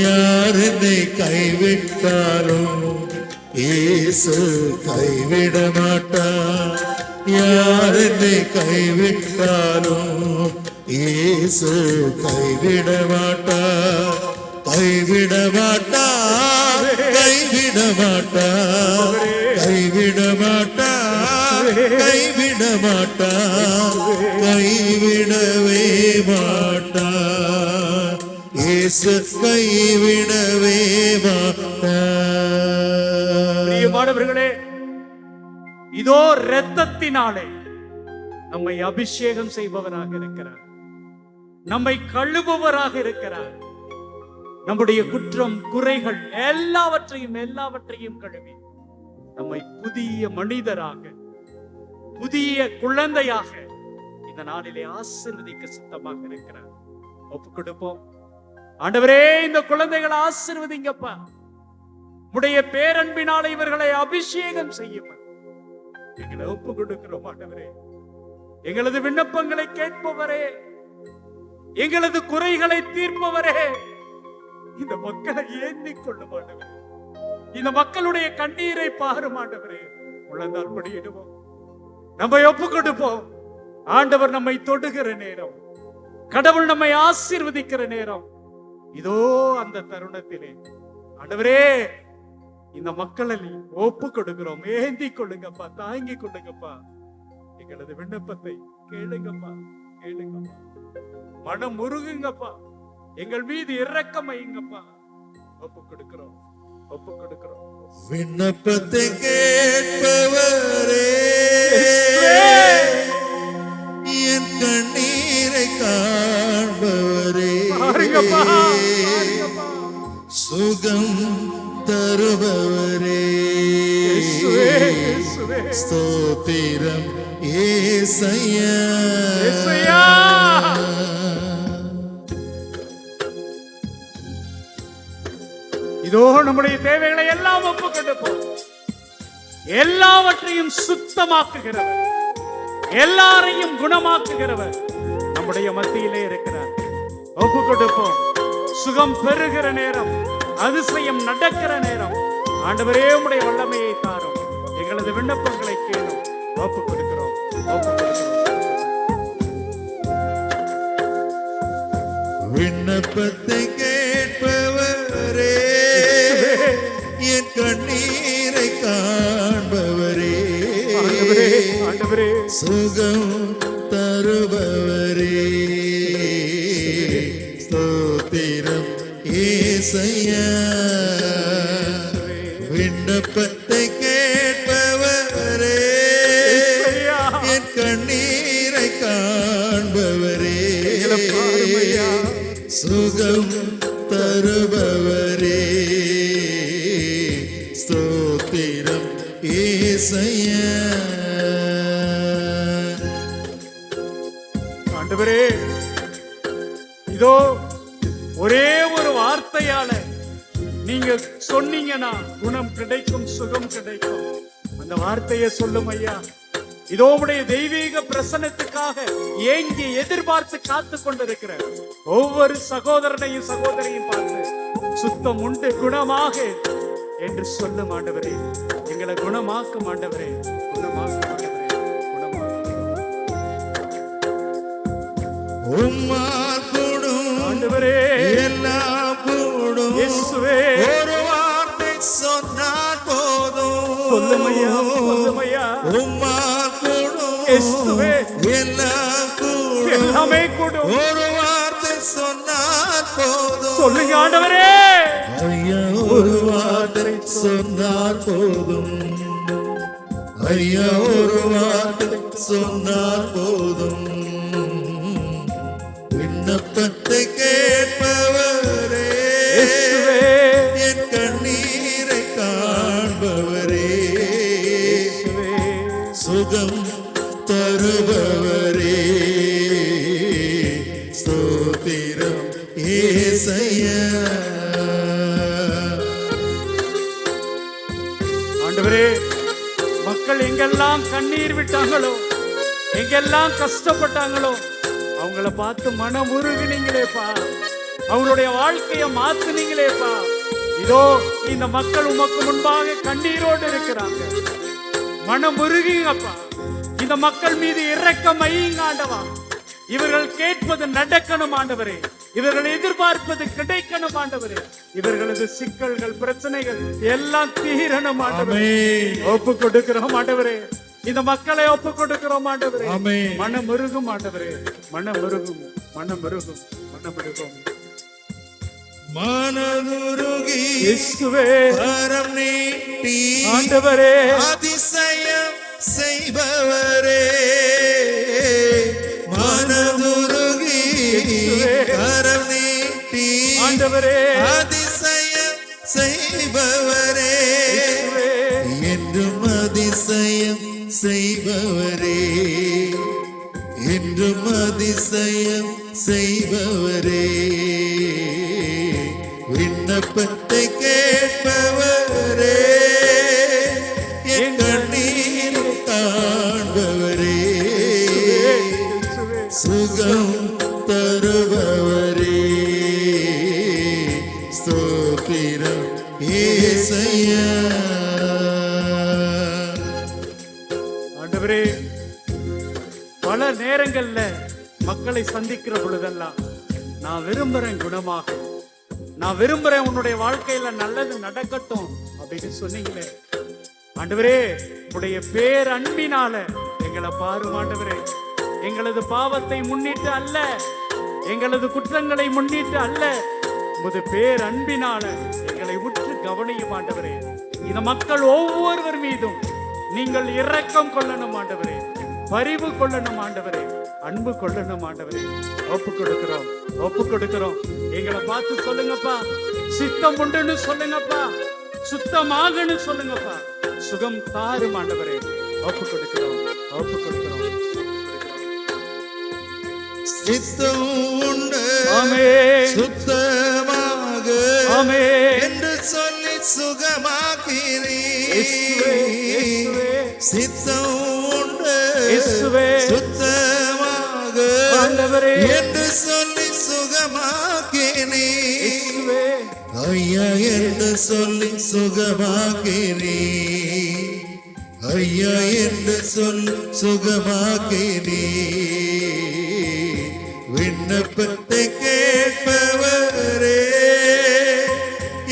யார் என்னை கைவிட்டாலும் இயேசு கைவிட மாட்டார். யார் என்னை கைவிட்டாலும் இயேசு கைவிட மாட்டார். கைவிட மாட்டார், கைவிட மாட்டார், கைவிட மாட்டார், கைவிட மாட்டார், கைவிடவே மாட்டார். இயேசு கைவிடவே மாட்டார். பிரியமானவர்களே, இதோ இரத்தத்தினாலே நம்மை அபிஷேகம் செய்பவராக இருக்கிறார், நம்மை கழுவுபவராக இருக்கிறார். நம்முடைய குற்றம் குறைகள் எல்லாவற்றையும் கழுவி நம்மை புதிய மனிதராக, புதிய குழந்தையாக இந்த நாளிலே ஆசீர்வதிக்க சித்தமாக இருக்கிறார். ஒப்பு கொடுப்போம். ஆண்டவரே, இந்த குழந்தைகளை ஆசீர்வதிங்கப்பா. உடைய பேரன்பினால இவர்களை அபிஷேகம் செய்யும். எங்களை ஒப்பு கொடுக்கிறோம் ஆண்டவரே. எங்களது விண்ணப்பங்களை கேட்பவரே, எங்களது குறைகளை தீர்ப்பவரே, இந்த மக்களை ஏந்தி கொள்ளும் ஆண்டவரே. இந்த மக்களுடைய கண்ணீரை பாரும் ஆண்டவரே. உள்ளதால் படியிடுவோம், நம்மை ஒப்பு கொடுப்போம். ஆண்டவர் நம்மை தொடுகிற நேரம், கடவுள் நம்மை ஆசீர்வதிக்கிற நேரம், இதோ அந்த தருணத்திலே ஆண்டவரே இந்த மக்களை ஒப்பு கொடுக்கிறோம். ஏந்தி கொள்ளுங்கப்பா, தாங்கி கொள்ளுங்கப்பா. எங்களது விண்ணப்பத்தை கேளுங்கப்பா, கேளுங்கப்பா. மனம் உருகுங்கப்பா, எங்கள் மீது இரக்கம் வையுங்கப்பா. ஒப்பு கொடுக்கிறோம், ஒப்பு கொடுக்கிறோம். விண்ணப்பத்தை கேட்பவரே, என் கண்ணீரை காண்பவரே, பாருங்கப்பா, பாருங்கப்பா. சுகம் தருபவரே, இயேசுவே, இயேசுவே. ஸ்தோத்திரம் ஏசையா. இயேசுயா. இதோ நம்முடைய தேவைகளை எல்லாம் ஒப்பு கொடுப்போம். எல்லாவற்றையும் சுத்தமாக்குகிறவர், எல்லாரையும் குணமாக்குகிறவர் நம்முடைய மத்தியிலே இருக்கிறார். ஒப்பு கொடுப்போம். சுகம் பெறுகிற நேரம், அதிசயம் நடக்கிற நேரம், ஆண்டவரே உம்முடைய வல்லமையை தாரும். எங்களது விண்ணப்பங்களை கேளும். ஒப்பு கொடுக்கிறோம், ஒப்பு கொடுக்கிறோம். விண்ணப்பத்தை கேட்பவரே, என் கண்ணீரை காண்பவரே, ஆண்டவரே, ஆண்டவரே. சுகம் தருபவரே, ஸ்தோத்திரம் ஏசையா. விண்ணப்பத்தை கேட்பவரே, என் கண்ணீரை காண்பவரே, சுகம் தருபவரே, ஸ்தோத்திரம் ஏசையா. ஆண்டவரே, இதோ ஒரே ஒரு வார்த்தையால நீங்க சொன்னீங்கன்னா குணம் கிடைக்கும், சுகம் கிடைக்கும். அந்த வார்த்தையை சொல்லும் ஐயா. இதோ உடைய தெய்வீக பிரசன்னத்துக்காக ஏங்கி எதிர்பார்த்து காத்து கொண்டிருக்கிற ஒவ்வொரு சகோதரனையும் சகோதரியும் பார்த்து சுத்தம் உண்டு, குணமாக என்று சொல்லும் ஆண்டவரே. எங்களை குணமாக்கும் ஆண்டவரே, குணமாக்கும் ஆண்டவரே, குணமாக்கும் உம்மால் கூடும் ஆண்டவரே. எல்லாம் கூடும், இயேசுவே. ஒரு வார்த்தை சொன்னால் போதும். சொல்லுமையா, சொல்லுமையா. உம்மால் கூடும் இயேசுவே. எல்லாம் கூடும், எல்லாமே கூடும். ஒரு வார்த்தை சொன்னால் போதும். சொல்லுங்க ஆண்டவரே. ஐயா, ஒரு வார்த்தை சொன்னால் போதும். ஐயா, ஒரு வார்த்தை சொன்னால் போதும். விண்ணப்பத்தை கேட்பவரே, இயேசுவே. என் கண்ணீரை காண்பவரே, இயேசுவே. சுகம் தருபவரே, ஸ்தோத்திரம் ஏசையா. ஆண்டவரே, மக்கள் எங்கெல்லாம் கண்ணீர் விட்டாங்களோ, எங்கெல்லாம் கஷ்டப்பட்டாங்களோ, அவங்கள பார்த்து மனம் உருகினீங்களேப்பா. அவங்களுடைய வாழ்க்கையை மாத்துனீங்களேப்பா. இதோ இந்த மக்கள் உமக்கு முன்பாக கண்ணீரோடு இருக்கிறாங்க. மனம் உருகிங்கப்பா. இந்த மக்கள் மீது இரக்கம் வையுங்க ஆண்டவா. இவர்கள் கேட்பது நடக்கணும் ஆண்டவரே. இவர்கள் எதிர்பார்ப்பது கிடைக்கணும் ஆண்டவரே. இவர்களது சிக்கல்கள், பிரச்சனைகள் எல்லாம் தீரணும் ஆண்டவரே. ஒப்பு கொடுக்கிறோம் ஆண்டவரே. இந்த மக்களை ஒப்பு கொடுக்கிறோம் ஆண்டவரே. மனம் உருகும் ஆண்டவரே, மனம் உருகும், மனம் உருகும், மனம் உருகும். மனதுருகி இயேசுவே, கரம் நீட்டி ஆண்டவரே, அதிசயம் செய்பவரே, மனதுருகி கரம் நீட்டி ஆண்டவரே, அதிசயம் செய்பவரே, என்றும் அதிசயம் செய்பவரே, என்றும் அதிசயம் செய்பவரே, விண்ணப்பத்தை கேட்பவரே, என் கண்ணீர் காண்பவரே, சுகம் தருபவரே, ஸ்தோத்திரம் ஏசையா. ஆண்டவரே, பல நேரங்கள்ல மக்களை சந்திக்கிற பொழுதெல்லாம் நான் விரும்புறேன் குணமாக, நான் விரும்புறேன் உன்னுடைய வாழ்க்கையில நல்லது நடக்கட்டும் அப்படின்னு சொன்னீங்களே ஆண்டவரே. உடைய பேர் அன்பினால எங்களை பாரும் ஆண்டவரே. எங்களது பாவத்தை முன்னிட்டு அல்ல, எங்களது குற்றங்களை முன்னிட்டு அல்ல, உமது பேர் அன்பினால எங்களை உற்று கவனியும் ஆண்டவரே. இந்த மக்கள் ஒவ்வொருவர் மீதும் நீங்கள் இரக்கம் கொள்ளணும் ஆண்டவரே, பரிவு கொள்ளணும் ஆண்டவரே, அன்பு கொள்ளணும் ஆண்டவரே. ஒப்பு கொடுக்கிறோம், ஒப்பு கொடுக்கிறோம். எங்களை பார்த்து சொல்லுங்கப்பா, சித்தம் உண்டுன்னு சொல்லுங்கப்பா, சுத்தமாகன்னு சொல்லுங்கப்பா, சுகம் தாரும் ஆண்டவரே. ஒப்பு கொடுக்கிறோம், ஒப்பு கொடுக்கிறோம். சித்தம் உண்டு ஆமென், சுத்தமாக ஆமென் என்று சொல்லி சுகமாக்கிறீ. இயேசுவே, இயேசுவே, சித்தம் உண்டு இயேசுவே, சுத்தமாக ஆண்டவரே, என்று சொல்லி சுகமாக்கிறீ. இயேசுவே, ஐயா என்று சொல்லி சுகமாக்கிறீ. ஐயா என்று சொல்லி சுகமாக்கிறீ. விண்ணப்பத்தை கேட்பவரே,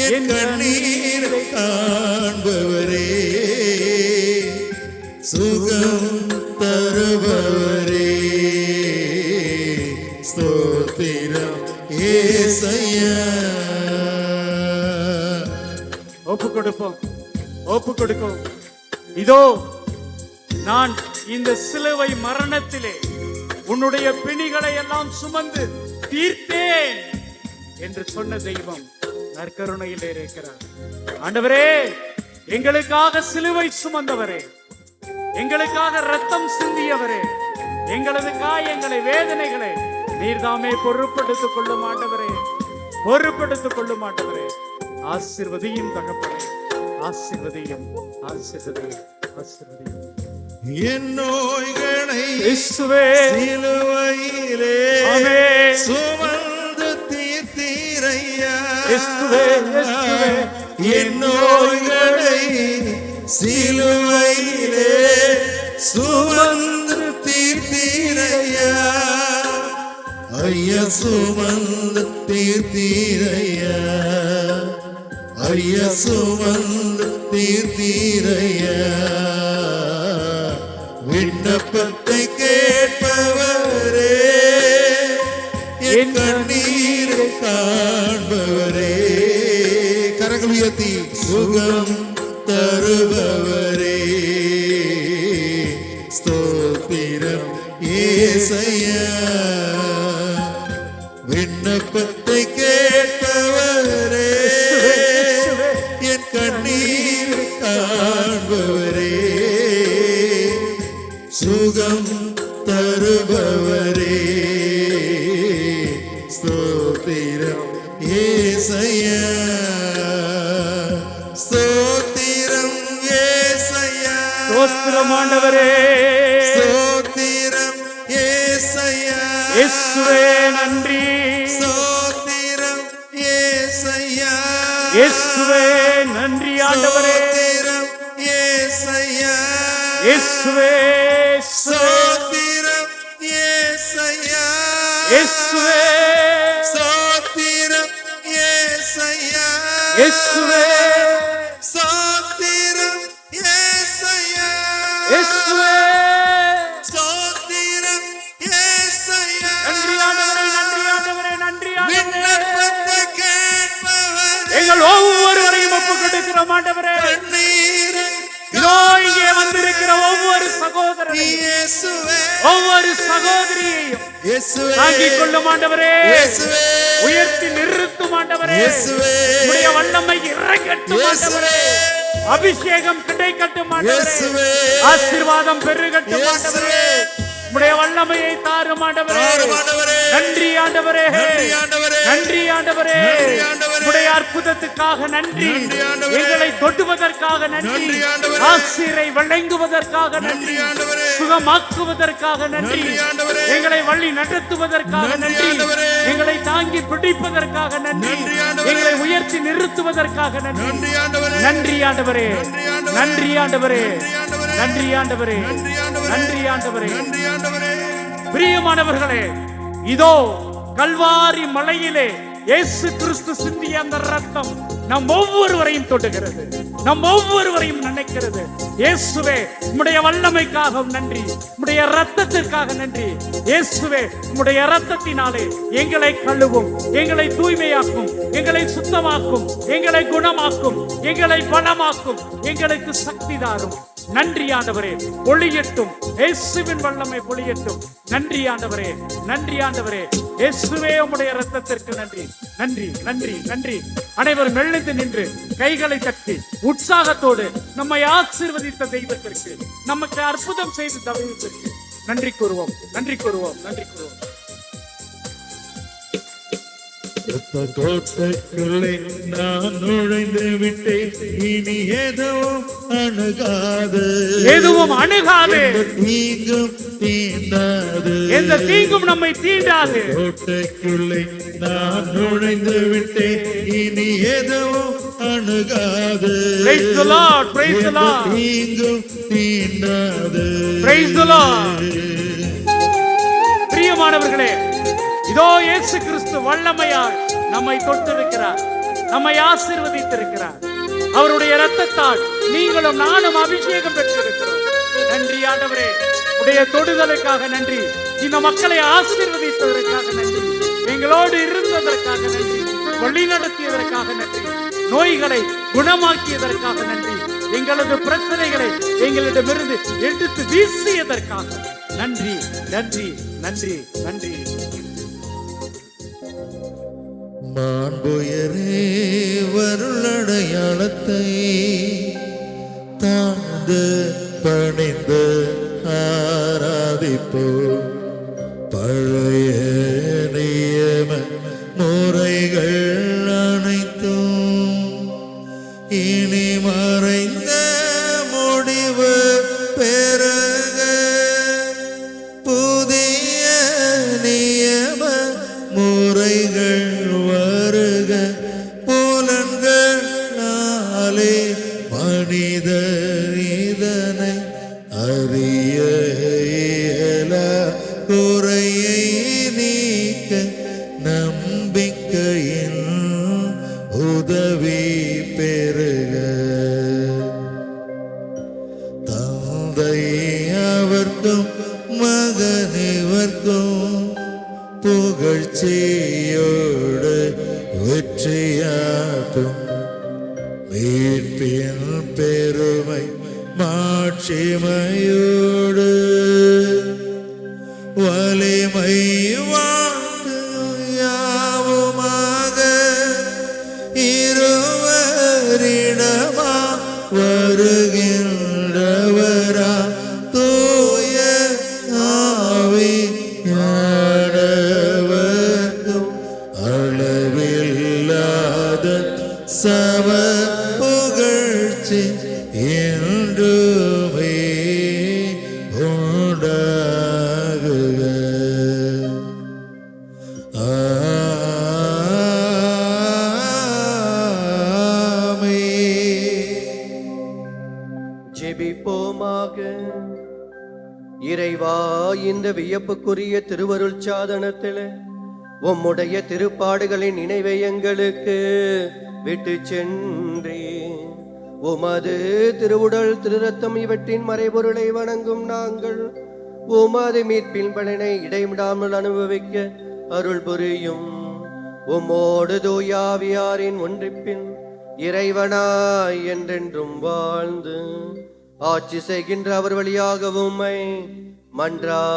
என் கண்ணீரை காண்பவரே, சுகம் தருபவரே, ஸ்தோத்திரம் ஏசையா. ஒப்பு கொடுப்போம், ஒப்பு கொடுப்போம். இதோ நான் இந்த சிலுவை மரணத்திலே உன்னுடைய பிணிகளை எல்லாம் சுமந்து தீர்த்தேன் என்று சொன்ன தெய்வம் நற்கருணையிலே இருக்கிறார். ஆண்டவரே, எங்களுக்காக சிலுவை சுமந்தவரே, எங்களுக்காக ரத்தம் சிந்தியவரே, எங்களது காயங்களை வேதனைகளை நீர்தாமே பொறுப்படுத்திக் கொள்ளும் ஆண்டவரே, பொறுப்படுத்திக் கொள்ளும் ஆண்டவரே. ஆசீர்வதியும் தகப்பனே, ஆசீர்வதியும், ஆசீர்வதியும், ஆசீர்வதியும். என் நோய்களை இயேசுவே சிலுவையிலே ஆமென். சுமந்து தீர்த்தீரையா. இயேசுவே, இயேசுவே, என் நோய்களை சிலுவையிலே சுமந்து தீர்த்தீரையா. ஐயா சுமந்து தீர்த்தீரையா. ஐயா சுமந்து தீர்த்தீரையா. விண்ணப்பத்தை கேட்பவரே, என் கண்ணீரை காண்பவரே, கரங்கள் உயர்த்தி சுகம் தருபவரே, ஸ்தோத்திரம் ஏசையா. விண்ணப்பத்தை கேட்பவரே, என் கண்ணீரை காண்பவரே, சுகம் தருபவரே, ஸ்தோத்திரம் ஏசையா. ஸ்தோத்திரம் ஏசையா. ஸ்தோத்திரம் ஆண்டவரே, ஸ்தோத்திரம் ஏசையா. இயேசுவே நன்றி, ஸ்தோத்திரம் ஏசையா. இயேசுவே நன்றி ஆண்டவரே, ஸ்தோத்திரம் ஏசையா. இயேசுவே, ஸ்தோத்திரம் ஏசையா. இயேசுவே, ஸ்தோத்திரம் ஏசையா. இயேசுவே, ஸ்தோத்திரம் ஏசையா. இயேசுவே, ஸ்தோத்திரம் ஏசையா. நன்றி ஆண்டவரே, நன்றி ஆண்டவரே, நன்றி ஆண்டவரே. விண்ணப்பத்தை கேட்பவரே, எங்கள் ஒவ்வொருவரையும் ஒப்பு கொடுக்கிறோம் ஆண்டவரே. கண்ணீரை இதோ இங்கே வந்திருக்கிற ஒவ்வொரு சகோதரனையும், இயேசுவே. ஒவ்வொரு சகோதரியையும் இயேசுவே. தாங்கிக் கொள்ளும் ஆண்டவரே, இயேசுவே. உயர்த்தி நிறுத்தும் ஆண்டவரே, இயேசுவே. உடைய வல்லமை இறங்கட்டும் ஆண்டவரே, அபிஷேகம் கிடைக்கட்டும் ஆண்டவரே, இயேசுவே. ஆசீர்வாதம் பெருகட்டும் ஆண்டவரே, உடைய வல்லமையை தாரும் ஆண்டவரே. தாரும் ஆண்டவரே. நன்றி ஆண்டவரே, நன்றி ஆண்டவரே. நன்றி ஆண்டவரே, நன்றி ஆண்டவரே. உடைய அற்புதத்துக்காக நன்றி, நன்றி ஆண்டவரே. எங்களை தொடுவதற்காக நன்றி, நன்றி ஆண்டவரே. ஆசீரை வழங்குவதற்காக நன்றி, நன்றி ஆண்டவரே. சுகமாக்குவதற்காக நன்றி, நன்றி ஆண்டவரே. எங்களை வழி நடத்துவதற்காக நன்றி நன்றி, ஆண்டவரே. எங்களை தாங்கி பிடிப்பதற்காக நன்றி, நன்றி ஆண்டவரே. எங்களை உயர்த்தி நிறுத்துவதற்காக நன்றி. நன்றி ஆண்டவரே. நன்றி ஆண்டவரே, நன்றி ஆண்டவரே. நன்றி ஆண்டவரே, நன்றி ஆண்டவரே. நன்றி ஆண்டவரே, நன்றி ஆண்டவரே. நன்றி ஆண்டவரே. நன்றி ஆண்டவரே. பிரியமானவர்களே, இதோ கல்வாரி மலையிலே இயேசு கிறிஸ்து சிந்திய அந்த ரத்தம் நம் ஒவ்வொருவரையும் தொடுகிறது. நம் ஒவ்வொருவரையும் நினைக்கிறது. இயேசுவே உம்முடைய வல்லமைக்காக நன்றி, உம்முடைய இரத்தத்திற்காக நன்றி. இயேசுவே உம்முடைய இரத்தத்தினாலே எங்களை கழுவும், எங்களை தூய்மையாக்கும், எங்களை சுத்தமாக்கும், எங்களை குணமாக்கும், எங்களை பலமாக்கும், எங்களுக்கு சக்தி தாரும். நன்றி ஆண்டவரே, பொழியட்டும் இயேசுவின் வல்லமை பொழியட்டும். நன்றி ஆண்டவரே, நன்றி ஆண்டவரே. இயேசுவே உம்முடைய இரத்தத்திற்கு நன்றி, நன்றி, நன்றி, நன்றி. அனைவரும் எழுந்து நின்று கைகளை தட்டி உற்சாகத்தோடு நம்மை ஆசீர்வதித்த தெய்வத்திற்கு, நமக்கு அற்புதம் செய்து தவிர்த்திற்கு நன்றி கூறுவோம், நன்றி கூறுவோம், நன்றி கூறுவோம். கோட்டைக்குள்ளே நான் நுழைந்து விட்டேன், இனி எதுவும் அணுகாது, எதுவும் அணுகாது, தீங்கும் தீண்டாது, எந்த தீங்கும் நம்மை தீண்டாது. கோட்டைக்குள்ளே நான் நுழைந்து விட்டேன், இனி எதுவும் அணுகாது, Praise the Lord, praise the Lord. தீங்கும் தீண்டாது. Praise the Lord. பிரியமானவர்களே, இதோ இயேசு கிறிஸ்து வல்லமையால் நம்மை தொட்டிருக்கிறார், நம்மை ஆசீர்வதித்திருக்கிறார். அவருடைய இரத்தத்தால் நீங்களும் நானும் அபிஷேகம் பெற்றிருக்கிறோம். நன்றி ஆண்டவரே, உடைய தொடுதலுக்காக நன்றி, இந்த மக்களை ஆசீர்வதித்ததற்காக நன்றி, எங்களோடு இருந்ததற்காக நன்றி, வழி நடத்தியதற்காக நன்றி, நோய்களை குணமாக்கியதற்காக நன்றி, எங்களது பிரச்சனைகளை எங்களிடமிருந்து எடுத்து வீசியதற்காக நன்றி, நன்றி, நன்றி, நன்றி. மாண்புயரே வருளடையாளத்தை தாழ்ந்து பணிந்து ஆராதிப்போ, பழைய நியம முறைகள் அனைத்தும் இனி மறைந்த முடிவு பெறுக, புதிய நியம முறைகள் வருக, புலன்களாலே மனிதர் இதனை அறிய இயலா, குறையை நீக்க நம்பிக்கையின் உதவி பெறுக. தந்தை அவர்க்கும் மகனிவர்க்கும் புகழ்ச்சியோடு வெற்றியாகும், மீட்பின் பெருமை மாட்சிமையோடு வலிமை வாழ்ந்து யாவுமாக இருவரிடமா வருகின்றவரா தூய ஆவியானவர்க்கும் அளவில்லாத சம புகழ்ச்சி என்றுமே உண்டாகுக. ஜெபிப்போமாக. இறைவா, இந்த வியப்புக்குரிய திருவருள் சாதனத்தில் உம்முடைய திருப்பாடுகளின் நினைவை எங்களுக்கு விட்டு சென்றே, உமது திருவுடல் திருரத்தம் இவற்றின் மறைபொருளை வணங்கும் நாங்கள் உமது மீட்பின் பலனை இடைவிடாமல் அனுபவிக்க அருள் புரியும். உம்மோடு தூயாவியாரின் ஒன்றிப்பின் இறைவனாய் என்றென்றும் வாழ்ந்து ஆட்சி செய்கின்ற அவர் வழியாக உம்மை மன்றாடுகின்றோம்.